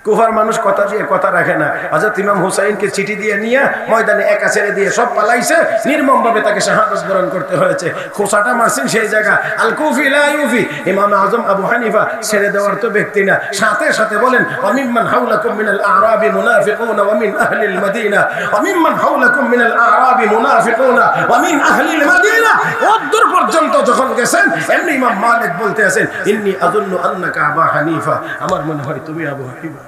A: কুফার মানুষ কথা দিয়ে কথা রাখে না। হযরত ইমাম হুসাইনকে চিঠি দিয়ে নিয়ে ময়দানে একা ছেড়ে দিয়ে সব পালাইছে, নির্মম ভাবে তাকে শাহাদাত বরণ করতে হয়েছে। খোসাটা মারছেন সেই জায়গা। আল কুফি লা ইউফি, ইমাম আযম আবু হানিফা ছেড়ে দেওয়ার তো ব্যক্তি না, সাথে সাথে বলেন ওয়া মিম্মান হাওলাকুম মিনাল আ'রাবি মুনাফিকুনা ওয়া মিন আহলিল মাদিনা, ওয়া মিম্মান হাওলাকুম মিনাল আ'রাবি মুনাফিকুনা ওয়া মিন আহলিল মাদিনা। ওদূর পর্যন্ত যখন গেছেন এমনি ইমাম মালিক বলতে আছেন, ইন্নী আযুন্নু আন্নাকা আবু হানিফা, আমার মনে হয় তুমি আবু হানিফা।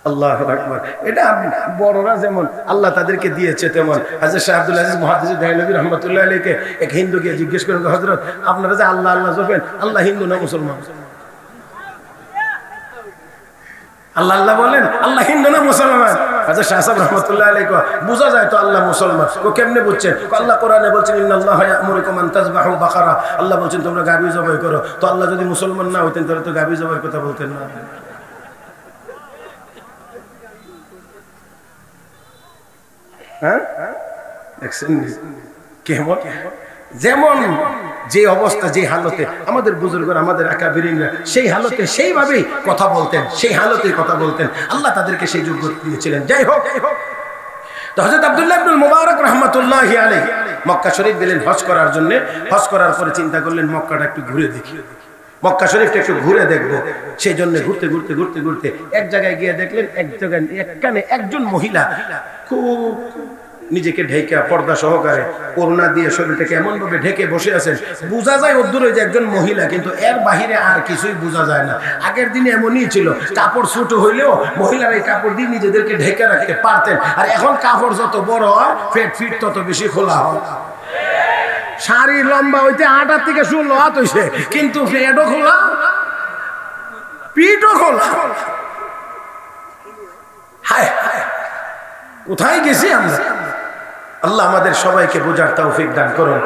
A: আল্লাহু আকবার। এটা বড়রা যেমন আল্লাহ তাদেরকে দিয়েছে তেমন। হযরত শাহ আব্দুল আজিজ মুহাদ্দিস দেহলভী রাহমাতুল্লাহি আলাইহি এক হিন্দু গিয়ে জিজ্ঞেস করেন, হযরত আপনারা যে আল্লাহ আল্লাহ জপেন, আল্লাহ হিন্দু না মুসলমান? আল্লাহ আল্লাহ বলেন, আল্লাহ হিন্দু না মুসলমান? হযরত শাহ সাহেব রাহমাতুল্লাহি আলাইহি বুঝা যায় তো আল্লাহ মুসলমান। ও কেমনে বুঝছেন? আল্লাহ কোরআনে বলছেন, ইন্নাল্লাহা ইয়া'মুরুকুম আন তাযবাহু বাকারা, আল্লাহ বলছেন তোমরা গাভী জবাই করো। তো আল্লাহ যদি মুসলমান না হতেন তাহলে তো গাভী জবাইয়ের কথা বলতেন না। হ্যাঁ দেখছেন কেমন? যেমন যে অবস্থা, যে হালতে আমাদের বুজুর্গরা, আমাদের আকাবিরিনরা সেই হালতে সেইভাবেই কথা বলতেন, সেই হালতেই কথা বলতেন। আল্লাহ তাদেরকে সেই যোগ্যতা দিয়েছিলেন। যাই হোক, তো হযরত আব্দুল্লাহ ইবনুল মুবারক রাহমাতুল্লাহি আলাইহি মক্কা শরীফ গেলেন হজ করার জন্য। হজ করার পরে চিন্তা করলেন মক্কাটা একটু ঘুরে দেখি, মক্কা শরীফটা একটু ঘুরে দেখবো। সেই জন্য ঘুরতে ঘুরতে ঘুরতে ঘুরতে এক জায়গায় গিয়ে দেখলেন, এক জায়গায় একখানে একজন মহিলা খুব নিজেকে ঢেকে পর্দা সহকারে ওড়না দিয়ে শরীরটাকে এমন ভাবে ঢেকে বসে আছেন, বোঝা যায় অদূরে যে একজন মহিলা, কিন্তু এর বাহিরে আর কিছুই বোঝা যায় না। আগের দিনে এমনই ছিল, কাপড় ছোট হইলেও মহিলারা এই কাপড় দিয়ে নিজেদেরকে ঢেকে রাখতে পারতেন। আর এখন কাপড় যত বড় হয়, পেট ফিট তত বেশি খোলা হয়। শাড়ি লম্বা হইতে 8 থেকে 16 হাত হইছে, কিন্তু পেটও খোলা, পিঠও খোলা। হায় হায়, কোথায় গেছি আমরা? আল্লাহ আমাদের সবাইকে বোঝার তৌফিক দান করুন।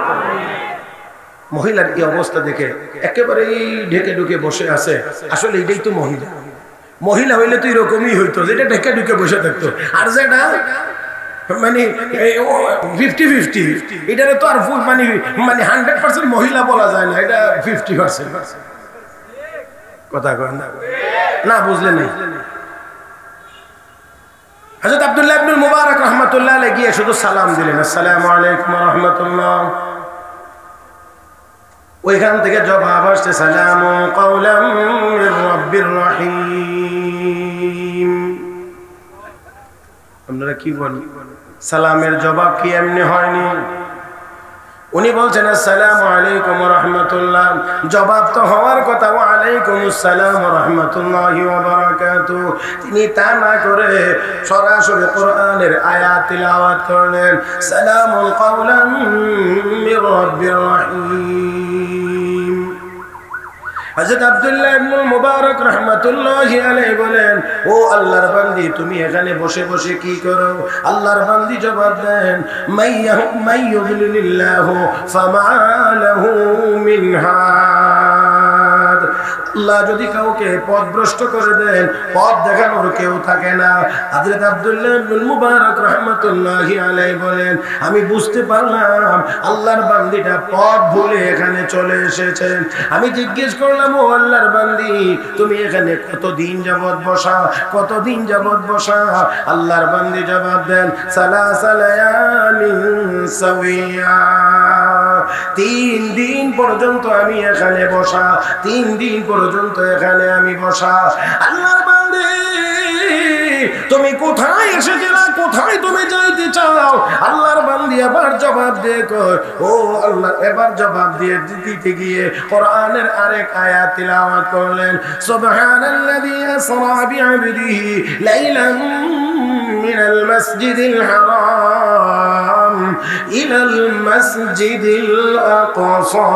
A: মহিলার এই অবস্থা দেখে একেবারেই ঢেকে ঢুকে বসে আছে। আসলে এটাই তো মহিলা। মহিলা হইলে তো এরকমই হইতো, যেটা ঢেকে ঢুকে বসে থাকতো। আর যেটা মানে 50-50, এটারে তো আর মানে 100% মহিলা বলা যায় না, এটা 50%। কথা কয় না, বুঝলেন না? হযরত আব্দুল্লাহ ইবনুল মুবারক রাহমাতুল্লাহ আলাইহি গিয়ে শুধু সালাম দিলেন, আসসালামু আলাইকুম ওয়া রাহমাতুল্লাহ। ওইখান থেকে জবাব আসছে, সালামু কাওলাম মির রাব্বির রহিম। আপনারা কি বলেন? সালামের জবাব কি এমনি হয়নি? উনি বলছেন আসসালামু আলাইকুম ওয়া রাহমাতুল্লাহ, জবাব তো হওয়ার কথা ওয়া আলাইকুমুস সালাম ওয়া রাহমাতুল্লাহি ওয়া বারাকাতুহু। তিনি তা না করে সরাসরি কোরআনের আয়াত তিলাওয়াত করলেন, সালামুল কাওলাম মির রাব্বির রহিম। হযরত আব্দুল্লাহ ইবনুল মুবারক রাহমাতুল্লাহি আলাইহি বলেন, ও আল্লাহর বান্দি, তুমি এখানে বসে বসে কি করো? আল্লাহর বান্দি জবাব দেন, মাইয়ুযলিলিল্লাহু ফামা লাহু মিন হাদ। আল্লাহ যদি কাউকে পথভ্রষ্ট করে দেন, পথ দেখানোর কেউ থাকে না। হযরত আব্দুল্লাহ ইবনুল মুবারক রাহমাতুল্লাহি আলাইহি বলেন, আমি বুঝতে পারলাম আল্লাহর বান্দিটা পথ ভুলে এখানে চলে এসেছে। আমি জিজ্ঞেস করলাম, ও আল্লাহর বান্দি, তুমি এখানে কতদিন যাবত বসা, কতদিন যাবত বসা? আল্লাহর বান্দি জবাব দেন, সালাসা লায়ালিন সাওয়িয়া। 3 দিন পর্যন্ত আমি এখানে বসা, 3 দিন পর্যন্ত এখানে আমি বসা। আল্লাহর বান্দি, তুমি কোথায় এসেছিলা, কোথায় তুমি যাইতে চাও? আল্লাহর বান্দি আবার জবাব দিয়ে কয়, ও আল্লাহ, এবার জবাব দিয়ে দিতে গিয়ে কোরআনের আরেক আয়াত তিলাওয়াত করলেন, সুবহানাল্লাযী আসরা বিআবদিহি লাইলান মিনাল মাসজিদিল হারাম ইলাল মাসজিদিল আকসা।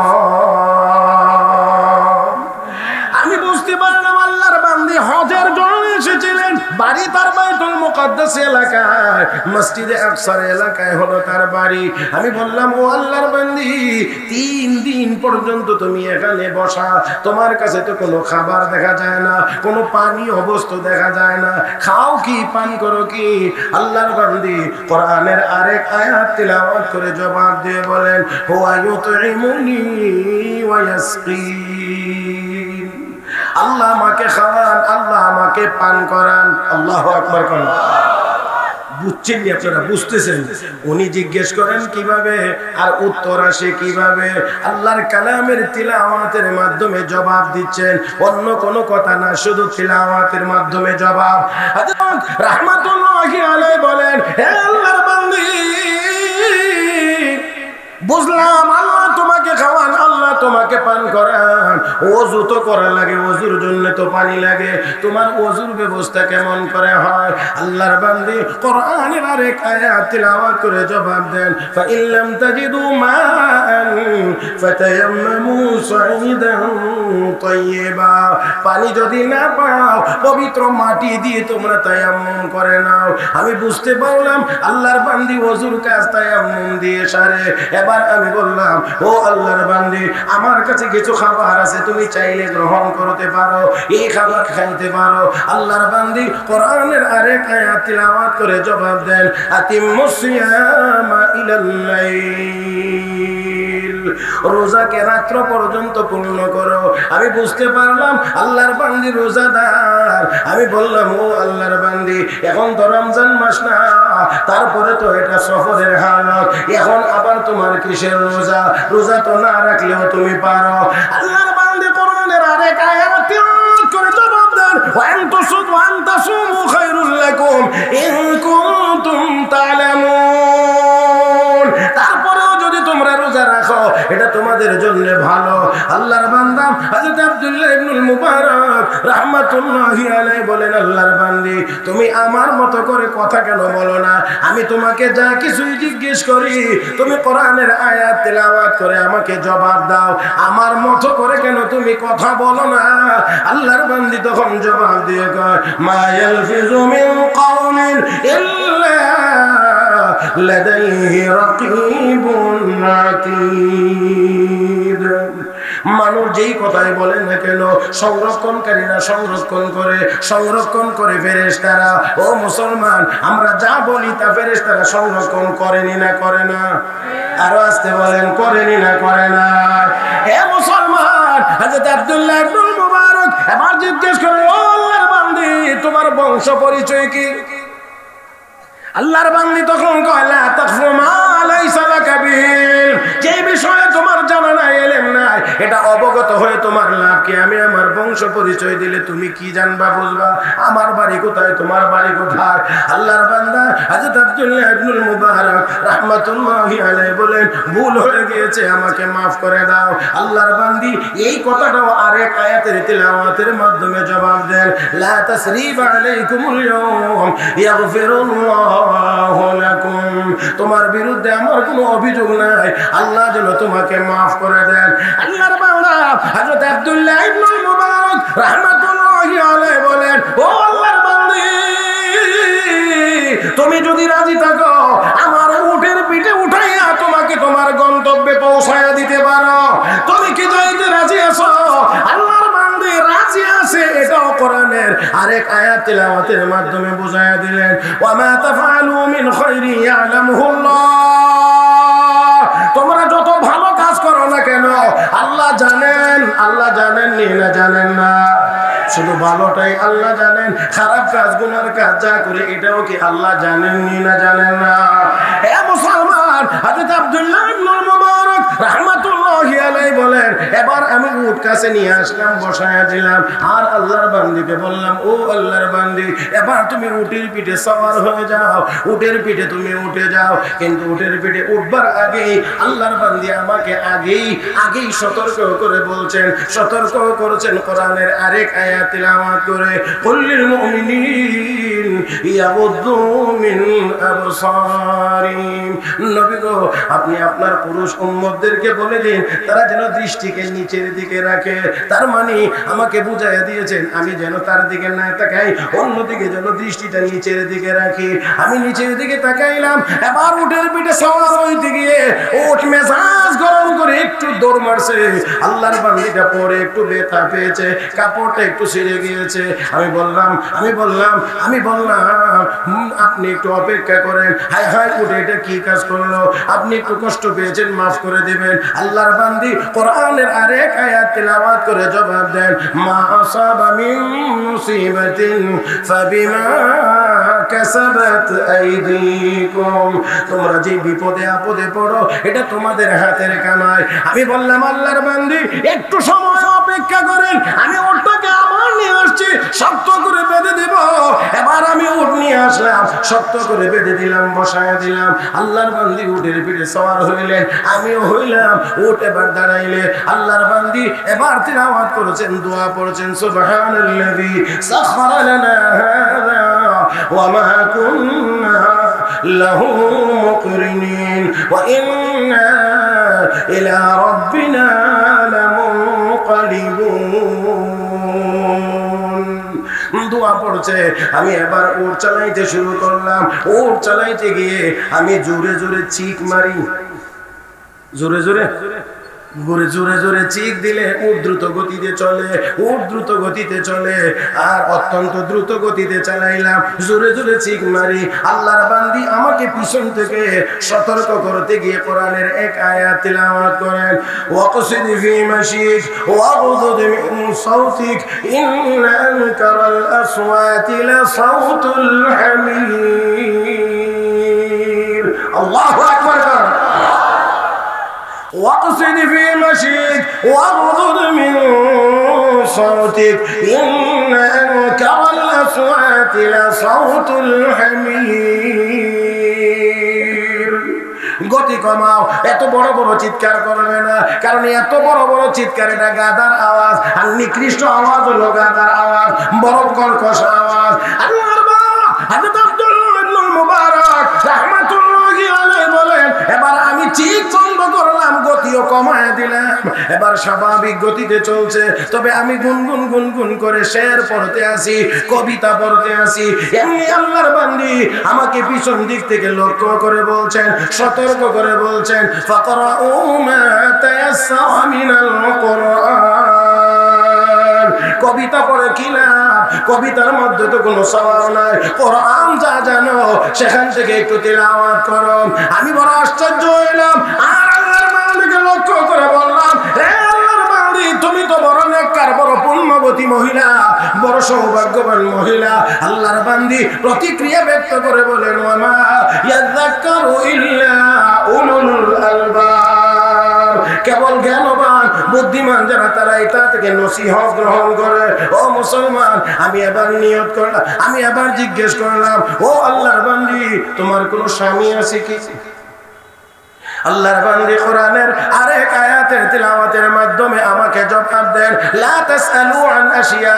A: আমি বুঝতে পারলাম আল্লাহর বান্দি হজের জন্য এসেছিলেন। বাড়ি তার বাইতুল মুকাদ্দাস এলাকায়, মসজিদে আকসার এলাকায় হলো তার বাড়ি। আমি বললাম, ও আল্লাহর বান্দি, 3 দিন পর্যন্ত তুমি এখানে বসা, তোমার কাছে তো কোনো খাবার দেখা যায় না, কোনো পানীয় বস্তু দেখা যায় না, খাও কি, পান করো কি? আল্লাহর বান্দি কোরআনের আরেক আয়াত তিলাওয়াত করে জবাব দিয়ে বলেন, হুয়া ইউতঈমুনি ওয়া ইয়াসকিন। আল্লাহ আমাকে খাওয়ান, আল্লাহ আমাকে পান করান। আল্লাহু আকবার করেন। বুঝছেন নি আপনারা? বুঝতেছেন? উনি জিজ্ঞেস করেন কিভাবে, আর উত্তর আসে কিভাবে? আল্লাহর কালামের তিলাওয়াতের মাধ্যমে জবাব দিচ্ছেন, অন্য কোনো কথা না, শুধু তিলাওয়াতের মাধ্যমে জবাব। রাহমাতুল্লাহি আলাইহি বলেন, হে আল্লাহর বান্দি, বুঝলাম আল্লাহ তোমাকে খাওয়ান, আল্লাহ তোমাকে পান করান। ওযু তো করা লাগে, ওযুর জন্য তো পানি লাগে, তোমার ওযুর ব্যবস্থা কেমন করে হয়? আল্লাহর বান্দি কোরআনের আরেক আয়াত তিলাওয়াত করে জবাব দেন, ফা ইল্লাম তাজিদু মাআন ফাতায়াম্মামু সাঈদান তাইয়্যিবা। পানি যদি না পাও, পবিত্র মাটি দিয়ে তোমরা তায়াম্মুম করে নাও। আমি বুঝতে পারলাম আল্লাহর বান্দি ওযুর কাজ তায়াম্মুম দিয়ে সারে। এবার আমি বললাম, ও আল্লাহর বান্দি, আমার কাছে কিছু খাবার আছে, তুমি চাইলে গ্রহণ করতে পারো, এই খাবার খাইতে পারো। আল্লাহর বান্দি কোরআনের আরেক আয়াত তিলাওয়াত করে জবাব দেন, আতিম্মুস সিয়ামা ইলাল লাইল। রোজাকে রাত্র পর্যন্ত পূর্ণ করো। আমি বুঝতে পারলাম আল্লাহর বান্দি রোজাদার। আমি বললাম, ও আল্লাহর বান্দি, এখন তো রমজান মাস না, তারপরে তো এটা সফরের হালত, এখন আবার তোমার কিসের রোজা? রোজা তো না রাখলেও তুমি পারো। আল্লাহর বান্দি কোরআনের আরেক আয়াত তিলাওয়াত করে জবাব দেন, ওয়া আনতাসুমু খায়রুল লাকুম ইন কুনতুম তা'লামুন। তারপরেও যদি তোমরা রোজা রাখো এটা তোমাদের জন্য ভালো। আল্লাহর বান্দা হযরত আব্দুল্লাহ ইবনুল মুবারক রাহমাতুল্লাহি আলাইহি বলেন, আল্লাহর বান্দি, তুমি আমার মতো করে কথা কেন বলো না? আমি তোমাকে যা কিছুই জিজ্ঞেস করি তুমি কোরআনের আয়াত তেলাওয়াত করে আমাকে জবাব দাও, আমার মতো করে কেন তুমি কথা বলো না? আল্লাহর বান্দি তখন জবাব দিয়ে কয়, মা ইয়ালফিযু মিন কাওলিন ইল্লা লাদাইহি রাকীবুন আতীদ। মানুষ যেই কথাই বলে না কেন সংরক্ষণকারীরা সংরক্ষণ করে ফেরেশতারা। ও মুসলমান, আমরা যা বলি তা ফেরেশতারা সংরক্ষণ করেনি না করে না? আরো আসতে বলেন, করেনি না করে না? হে মুসলমান, হযরত আব্দুল্লাহ ইবনুল মুবারক এবার জিজ্ঞেস করে, ও আল্লাহর বান্দি, তোমার বংশ পরিচয় কি? আল্লাহর বান্দি তখন কয়, লা তাকফু মা লাইসা লাকা বিহি, যে বিষয়ে তোমার জানা নাই, ইলম নাই, এটা অবগত হয়ে তোমার লাভ কি? আমি আমার বংশ পরিচয় দিলে তুমি কি জানবা, বুঝবা? আমার বাড়ি কোথায়, তোমার বাড়ি কোথায়? আল্লাহর বান্দা হযরত আব্দুল্লাহ ইবনুল মুবারক রাহমাতুল্লাহি আলাইহি বলেন, ভুল হয়ে গিয়েছে, আমাকে maaf করে দাও। আল্লাহর বান্দি এই কথাটাও আরেক আয়াতের তিলাওয়াতের মাধ্যমে জবাব দেন, লা তাসরিবা আলাইকুমুল ইয়াওম ইয়াগফিরুল্লাহু লাকুম, তোমার বিরুদ্ধে আমার কোনো অভিযোগ নাই, আল্লাহ যেন তোমাকে maaf করে দেন। আল্লাহর বান্দা হযরত আব্দুল্লাহ ইবনুল মুবারক রাহমাতুল্লাহি আলাইহি বলেন, ও আল্লাহর বান্দি, তুমি যদি রাজি থাকো আমার উটের পিঠে উঠাইয়া তোমাকে তোমার গন্তব্যে পৌঁছায়া দিতে পারো, তুমি কি যাইতে রাজি আছো? আল্লাহর বান্দি রাজি আছে, এটাও কোরআনের আরেক আয়াত তিলাওয়াতের মাধ্যমে বুঝায়া দিলেন, ওয়া মা তাফআলু মিন খায়রি ইয়ালামুহুল্লাহ, তোমরা যত ভালো কাজ করো না কেন আল্লাহ জানেন। আল্লাহ জানেন নি না জানেন না? শুধু ভালোটাই আল্লাহ জানেন, খারাপ কাজ গুনার কাজ যা করে এটাও কি আল্লাহ জানেন নি না জানেন না? হে মুসলমান, হযরত আব্দুল্লাহ ইবনুল মুবারক রাহমাতুল্লাহি আলাইহি বলেন, এবার আমি উট কাছে নিয়ে আসলাম, বসায়া দিলাম, আর আল্লাহর বান্দীকে বললাম, ও আল্লাহর বান্দী, এবার তুমি উটের পিঠে সওয়ার হয়ে যাও, উটের পিঠে তুমি উঠে যাও। কিন্তু উটের পিঠে উঠবার আগেই আল্লাহর বান্দী আমাকে আগেই সতর্ক করে বলছেন, সতর্ক করেছেন কোরআনের আরেক আয়াত তিলাওয়াত করে, কুল্লিল মুমিনিন ইয়াগুদ্দু মিন আবসারিহিম, নবী গো, আপনি আপনার পুরুষ উম্মতদেরকে বলে দিন তারা যেন দৃষ্টিকে নিচের দিকে রাখে। তার মানে আমাকে বুঝাইয়া দিয়েছেন আমি যেন তার দিকে না তাকাই, অন্যদিকে যেন দৃষ্টিটা নিচের দিকে রাখি। আমি নিচের দিকে তাকাইলাম, এবার উটের পিঠে সওয়ার হইতে গিয়ে উট মেজাজ গরম করে একটু দৌড় মারছে। আল্লাহর বান্দীটা পরে একটু ব্যথা পেয়েছে, কাপড়টা একটু ছিঁড়ে গিয়েছে। আমি বললাম আপনি একটু অপেক্ষা করেন। হায় হায়, উঠে এটা কি কাজ করলো? আপনি একটু কষ্ট পেয়েছেন, মাফ করে দিবেন। আল্লাহর বান্দী কোরআনের আরেক আয়াত তিলাওয়াত করে জবাব দেন, মা আসাবা মিন মুসিবাতিন ফাবিমা কাসাবাত আইদিকুম, তোমরা যে বিপদে আপদে পড়ো এটা তোমাদের হাতের কামাই। আমি বললাম, আল্লাহর বান্দী একটু সময় অপেক্ষা করেন, আমি উটটাকে আবার নিয়ে আসছি, শক্ত করে বেঁধে দেব। এবার আমি উট নিয়ে আসলাম, শক্ত করে বেঁধে দিলাম, বসায়া দিলাম। আল্লাহর বান্দী উটের পিঠে সওয়ার হইলেন, আমিও হইলাম। উট এবার দাঁড়াইলে আল্লাহর বান্দী এবার তিলাওয়াত করেছেন, দোয়া পড়েছেন, সুবহানাল্লাযী সাখখারা লানা হাযা ওয়া মা কুন্না লাহু মুকরিনিন ওয়া ইন্না ইলা রাব্বিনা লামুনকালিবুন। দোয়া পড়ছে, আমি এবার উট চালাইতে শুরু করলাম। উট চালাইতে গিয়ে আমি জোরে জোরে চিক মারি, জোরে জোরে জোরে জোরে জোরে চিক দিলে উট দ্রুত গতিতে চলে, উট দ্রুত গতিতে চলে, আর অত্যন্ত দ্রুত গতিতে চালাইলাম, জোরে জোরে চিক মারি। আল্লাহর বান্দি আমাকে পিছন থেকে সতর্ক করতে গিয়ে কোরআনের এক আয়াত তিলাওয়াত করেন, ওয়াকসিদ ফি মাশিক ওয়াগযুদ মিন সাওতিক ইন্না আনকারাল আসওয়াতি লাসাউতুল হামীর। আল্লাহু আকবার। واقصد في مشيك واغضض من صوتك إن أنكر الأصوات لصوت الحمير। গতি কমাও, এত বড় বড় চিৎকার করবে না, কারণ এত বড় বড় চিৎকার এটা গাদার আওয়াজ, আর নিকৃষ্ট আওয়াজ হলো গাদার আওয়াজ, বড় কর্কশ আওয়াজ। আল্লাহর বাবা হযরত আব্দুল্লাহ ইবনে মুবারক রাহমাতুল্লাহি আলাইহি বলেন, এবার আমি চিৎ বন্ধ করলাম, গতিও কমায় দিলাম, এবার স্বাভাবিক গতিতে চলছে, তবে আমি গুনগুন গুনগুন করে শের পড়তে আসি, কবিতা পড়তে আসি। এমনি আল্লাহর বান্দি আমাকে পিছন দিক থেকে লক্ষ্য করে বলছেন, সতর্ক করে বলছেন, ফাকরাউ মা তায়াসসারা মিনাল কুরআন। কবিতা পড়ে কি লাভ? কবিতার মধ্যে তো কোনো সওয়াব নাই। কোরআন যা জানো সেখান থেকে একটু তিলাওয়াত করো। আমি বড় আশ্চর্য হইলাম, আর আল্লাহর মালিককে লক্ষ্য করে বললাম, হে আল্লাহর মালিক, তুমি তো বড় নেককার, বড় পুণ্যবতী মহিলা, বড় সৌভাগ্যবান মহিলা। আল্লাহর বান্দি প্রতিক্রিয়া ব্যক্ত করে বলেন, ওয়া মা ইয়াযাক্কারু ইল্লা উলুল আলবাব। কেবল জ্ঞানবান বুদ্ধিমান যারা, তারা এটা থেকে নসিহত গ্রহণ করে। ও মুসলমান, আমি এবার নিয়ত করলাম, আমি এবার জিজ্ঞেস করলাম, ও আল্লাহর বান্দি, তোমার কোনো স্বামী আছে কি? আল্লাহর বান্দি কোরআনের আরেক আয়াতের তিলাওয়াতের মাধ্যমে আমাকে জবাব দেন, লা তাসআলু আন আশিয়া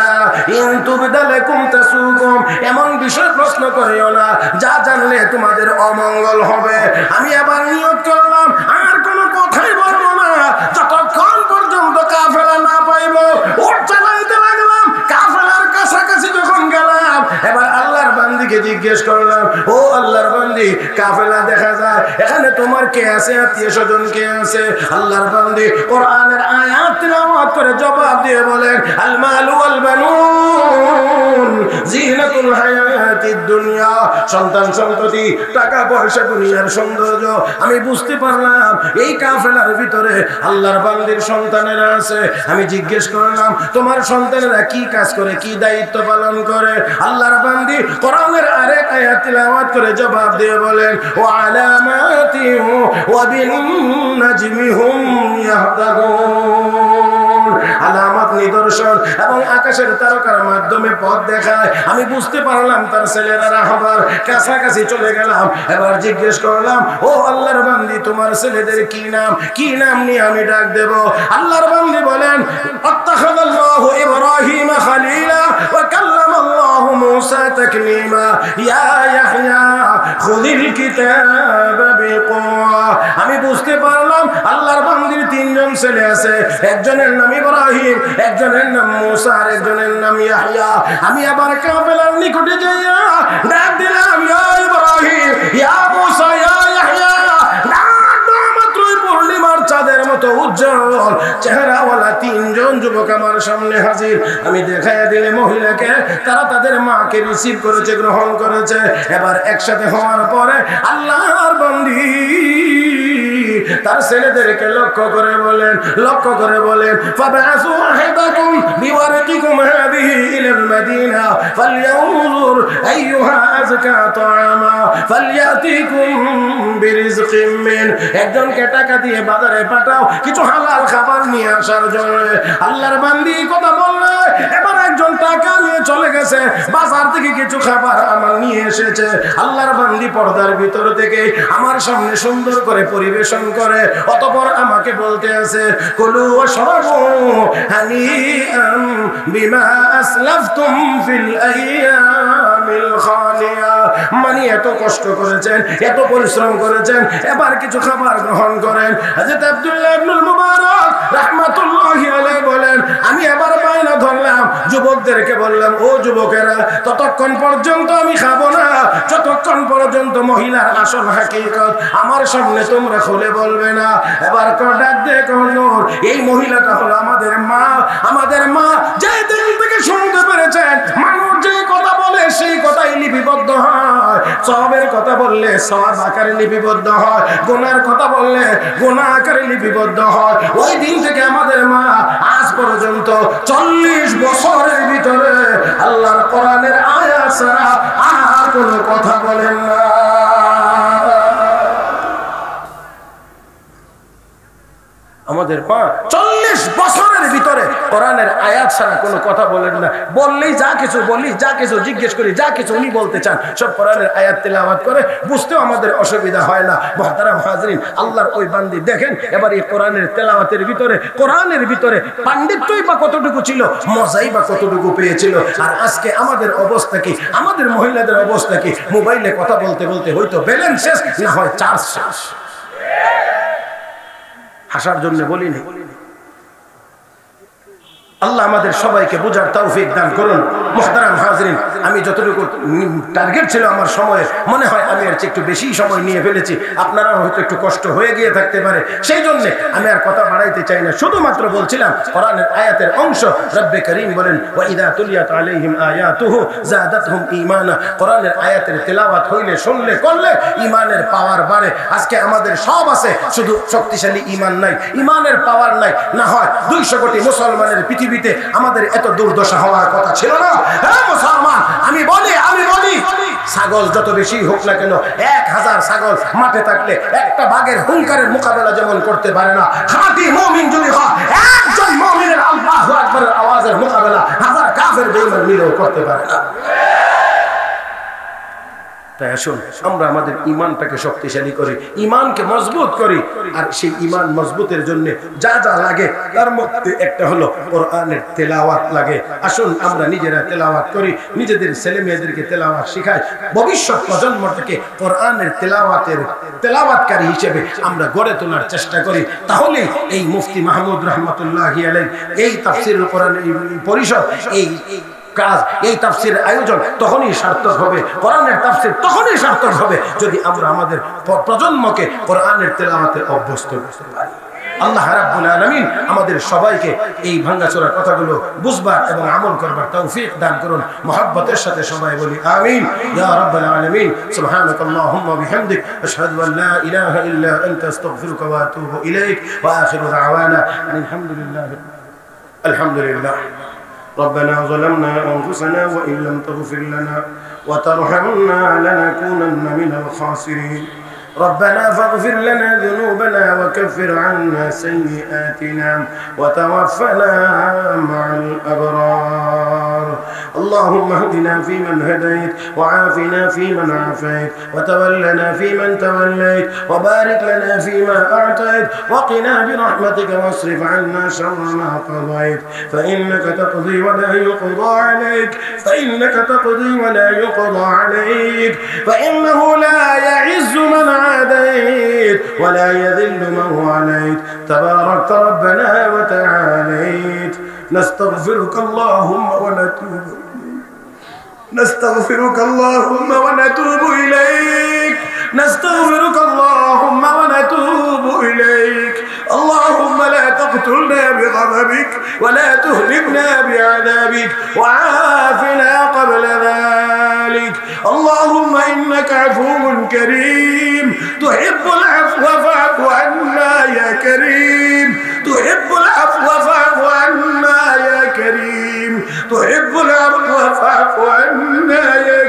A: ইন তুবদা লাকুম তাসুকুম। এমন বিষয় প্রশ্ন করিও না যা জানলে তোমাদের অমঙ্গল হবে। আমি আবার নিয়ত করলাম, আর কোনো কথাই বলবো না যতক্ষণ পর্যন্ত কাফেলা না পাইব। ওর চালাইতে লাগলাম, কাফেলার কাছাকাছি যখন গেলাম, এবার আল্লাহর বান্দিকে জিজ্ঞেস করলাম, ও আল্লাহর বান্দি, কাফেলা দেখা যায়, এখানে তোমার কে আছে, আত্মীয় স্বজন কে আছে? আল্লাহর বান্দি কোরআনের আয়াত তিলাওয়াত করে জবাব দিয়ে বলেন, আল মালু ওয়াল বানুন জিনাতুল হায়াতিদ দুনিয়া। সন্তান সন্ততি, টাকা পয়সা, দুনিয়ার সৌন্দর্য। আমি বুঝতে পারলাম এই কাফেলার ভিতরে আল্লাহর বান্দির সন্তানেরা আছে। আমি জিজ্ঞেস করলাম, তোমার সন্তানেরা কি কাজ করে, কি দায়িত্ব পালন করে? আল্লাহর বান্দি কোরআনের আরেক আয়াত তিলাওয়াত করে জবাব দিয়ে বলেন, ওয়া আলামাতি ওয়া বিন নাজমি হুম ইয়াহতাদুন। আলামত, নিদর্শন এবং আকাশের তারকার মাধ্যমে পথ দেখায়। আমি বুঝতে পারলাম তার ছেলেরা রাহবার কাছাকাছি চলে গেলাম। এবার জিজ্ঞেস করলাম, ও আল্লাহর বান্দি, তোমার ছেলেদের কি নাম, কি নাম নিয়ে আমি ডাক দেব? আল্লাহর বান্দি বলেন, আত্তাখাযাল্লাহু ইব্রাহিম খলিলা ওয়া কাল্লামাল্লাহু মূসা তাকলিমা ইয়া ইয়াহইয়া খুযিল কিতাবা বিকুওয়া। আমি বুঝতে পারলাম আল্লাহর বান্দির তিনজন ছেলে আছে, একজনের নাম ইব্রাহিম, একজনের নাম মূসা, আর একজনের নাম ইয়াহইয়া। আমি আবার কাফেলার নিকটে যাইয়া ডাক দিলাম, ইয়া ইব্রাহিম, ইয়া মূসা, ইয়া ইয়াহইয়া। পূর্ণিমার চাঁদের মতো উজ্জ্বল চেহারাওয়ালা তিনজন যুবক আমার সামনে হাজির। আমি দেখাইয়া দিলে মহিলাকে, তারা তাদের মাকে রিসিভ করেছে, গ্রহণ করেছে। এবার একসাথে হওয়ার পরে আল্লাহর বান্দি তার ছেলেদেরকে লক্ষ্য করে বলেন, ফাবাসু আহাদাকুম বিওয়ারকিকুম হাদিহি ইলাল মাদিনা ফালইয়ানজুর আইয়ুহা আযকা তাআমা ফালইয়াতিকুম বিরিজকিম মিন। একজনকে টাকা দিয়ে বাজারে পাঠাও কিছু হালাল খাবার নিয়ে আসার জন্য। আল্লাহর বান্দি কথা বললে, এবার একজন টাকা নিয়ে চলে গেছে, বাজার থেকে কিছু খাবার আমার নিয়ে এসেছে। আল্লাহর বান্দি পর্দার ভিতর থেকে আমার সামনে সুন্দর করে পরিবেশন করে, অতঃপর আমাকে বলতে আছে, কুলু ওয়াশরাবু হানিআম বিমা আসলাফতুম ফিল আইয়ামিল খালিয়া। মানে এত কষ্ট করেছেন, এত পরিশ্রম করেছেন, এবার কিছু খাবার গ্রহণ করেন। হযরত আব্দুল্লাহ ইবনে মুবারক রাহমাতুল্লাহি আলাইহি বলেন, আমি এবার বায়না ধরলাম, যুবক যুবকদেরকে বললাম, ও যুবকেরা, ততক্ষণ পর্যন্ত আমি খাবো না যতক্ষণ পর্যন্ত মহিলার আসল হাকিকত আমার সামনে তোমরা খুলে বলবে না। এবার ডাক দিয়ে কর, এই মহিলাটা হলো আমাদের মা। আমাদের মা যে দিন থেকে শুনতে পেরেছেন মানুষ যে কথা বলে সেই কথাই লিপিবদ্ধ হয়, সওয়াবের কথা বললে সওয়াব আকারে লিপিবদ্ধ হয়, গুনার কথা বললে গুনাহ আকারে লিপিবদ্ধ হয়। ওই দিন থেকে আমাদের মা আজ পর্যন্ত 40 বছরের ভিতরে আল্লাহর কোরআনের আয়াত ছাড়া আর কোনো কথা বলেন না। আমাদের মা 40 বছরের ভিতরে কোরআনের আয়াত ছাড়া কোনো কথা বলেন না। বললেই যা কিছু বলি, যা কিছু জিজ্ঞেস করি, যা কিছু উনি বলতে চান সব কোরআনের আয়াত তেলাওয়াত করে, বুঝতেও আমাদের অসুবিধা হয় না। মুহতারাম হাজরিন, আল্লাহর ওই বান্দি দেখেন এবার এই কোরআনের তেলাওয়াতের ভিতরে, কোরআনের ভিতরে পাণ্ডিত্যই বা কতটুকু ছিল, মজাই বা কতটুকু পেয়েছিল। আর আজকে আমাদের অবস্থা কি, আমাদের মহিলাদের অবস্থা কি? মোবাইলে কথা বলতে বলতে হয়তো ব্যালেন্স শেষ, না হয় চার্জ শেষ। হাসার জন্য বলিনি। আল্লাহ আমাদের সবাইকে বোঝার তৌফিক দান করুন। মুহতারাম হাজরিন, আমি যতটুকু টার্গেট ছিল আমার সময়ে, মনে হয় আমি আর একটু বেশি সময় নিয়ে ফেলেছি। আপনারা হয়তো একটু কষ্ট হয়ে গিয়ে থাকতে পারে, সেই জন্য আমি আর কথা বাড়াইতে চাই না। শুধুমাত্র বলছিলাম কোরআনের আয়াতের অংশ। রব্বে করিম বলেন, ওয়া ইযা তুলিয়াত আলাইহিম আয়াতুহু যাদাতহুম ঈমানা। কোরআনের আয়াতের তেলাওয়াত হইলে, শুনলে, করলে ঈমানের পাওয়ার বাড়ে। আজকে আমাদের সব আছে, শুধু শক্তিশালী ঈমান নাই, ঈমানের পাওয়ার নাই। না হয় 200 কোটি মুসলমানের পৃথিবীতে আমাদের এত দুর্দশা হওয়ার কথা ছিল না। হ্যাঁ মুসলমান, আমি বলি ছাগল যত বেশি হোক না কেন, 1000 ছাগল মাঠে থাকলে একটা বাঘের হুঙ্কারের মোকাবেলা যেমন করতে পারে না, খাঁটি মুমিন যদি হয় একজন মুমিনের আল্লাহু আকবারের আওয়াজের মোকাবেলা 1000 কাফের বেঈমান মিলেও করতে পারে না। তাই আসুন আমরা আমাদের ঈমানটাকে শক্তিশালী করি, ঈমানকে মজবুত করি। আর সেই ঈমান মজবুতের জন্য যা যা লাগে তার মধ্যে একটা হলো কোরআনের তেলাওয়াত লাগে। আসুন আমরা নিজেরা তেলাওয়াত করি, নিজেদের ছেলে মেয়েদেরকে তেলাওয়াত শেখাই, ভবিষ্যৎ প্রজন্মটাকে কোরআনের তেলাওয়াতকারী হিসেবে আমরা গড়ে তোলার চেষ্টা করি। তাহলে এই মুফতি মাহমুদ রহমতুল্লাহি আলাইহি এই তাফসীরুল কোরআন পরিষদ, এই কাজ, এই তাফসীরের আয়োজন তখনই সার্থক হবে, কোরআনের তাফসীর তখনই সার্থক হবে যদি আমরা আমাদের প্রজন্মকে কোরআনের তেলাওয়াতে অভ্যস্ত করতে পারি। আল্লাহ রাব্বুল আলামিন আমাদের সবাইকে এই ভাঙাচোরা কথাগুলো বুঝবার এবং আমল করবার তৌফিক দান করুন। মুহাব্বতের সাথে সবাই বলি আমিন ইয়া রাব্বাল আলামিন। সুবহানাকাল্লাহুম্মা ওয়া বিহামদিক আশহাদু আন লা ইলাহা ইল্লা আনতা আস্তাগফিরুকা ওয়া আতুবু ইলাইক ওয়া আখিরু দাওয়ানা আলহামদুলিল্লাহ। ربنا ظلمنا أنفسنا وإن لم تغفر لنا وترحمنا لنكونن من الخاسرين. ربنا فاغفر لنا ذنوبنا وكفر عنا سيئاتنا وتوفنا مع الأبرار. اللهم اهدنا فيمن هديت وعافنا فيمن عافيت وتولنا فيمن توليت وبارك لنا فيما أعطيت وقنا برحمتك واصرف عنا شر ما قضيت فإنك تقضي ولا يقضى عليك فإنه لا يعز من عاديت ولا يذل من واليت تباركت ربنا وتعاليت. نستغفرك اللهم ونتوب إليك اللهم لا تقتلنا بغضبك ولا تهلكنا بعذابك وعافنا قبل ذلك. اللهم إنك عفو كريم تحب العفو فاعف عنا يا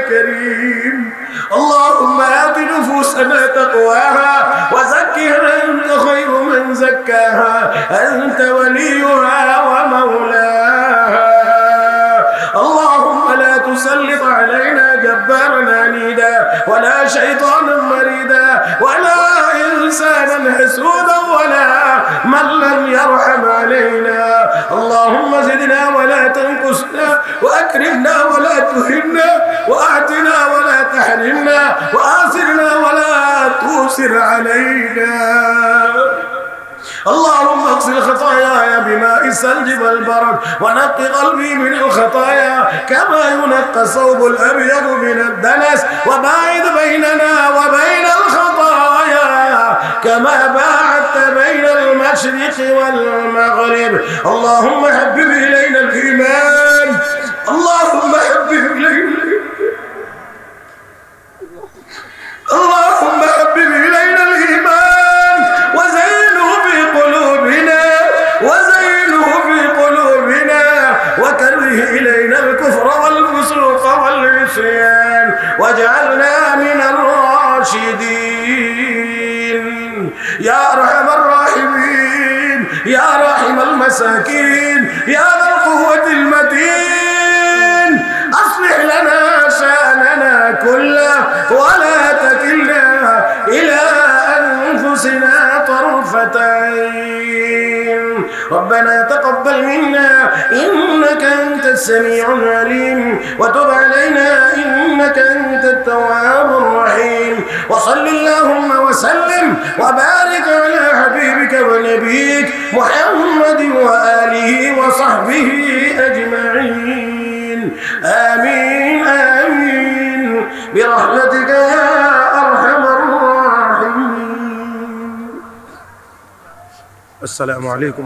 A: كريم اللهم آت نفوسنا تقواها وزكها أنت خير من زكاها أنت وليها ومولاها. اللهم لا تسلط علينا جبارا عنيدا ولا شيطانا مريدا ولا إنسانا حسودا ولا من لم يرحم علينا. اللهم زدنا ولا تنقصنا وأكرمنا ولا تهنا وأعطنا ولا تحرمنا وآثرنا ولا تؤثر علينا. اللهم اغسل خطاياي بماء الثلج والبرد ونقي قلبي من الخطايا كما ينقى الثوب الأبيض من الدنس وباعد بيننا وبين الخطايا كما باعدت بين المشرق والمغرب. اللهم حبب إلينا الإيمان، اللهم حبب إلينا، اللهم حبب إلينا الإيمان وزينه في قلوبنا، وزينه في قلوبنا وكره إلينا الكفر والفسوق والعصيان واجعلنا من الراشدين يا أرحم الراحمين يا راحم المساكين يا ذا القوة المتين. أصلح لنا شأننا كله ولا تكلنا إلى أنفسنا طرفة عين. ربنا تقبل منا إنك أنت السميع العليم وتب علينا إنك أنت التواب الرحيم. وصل اللهم وسلم وبارك على حبيبك ونبيك محمد وآله وصحبه أجمعين. آمين آمين برحمتك يا أرحم الراحمين. السلام عليكم.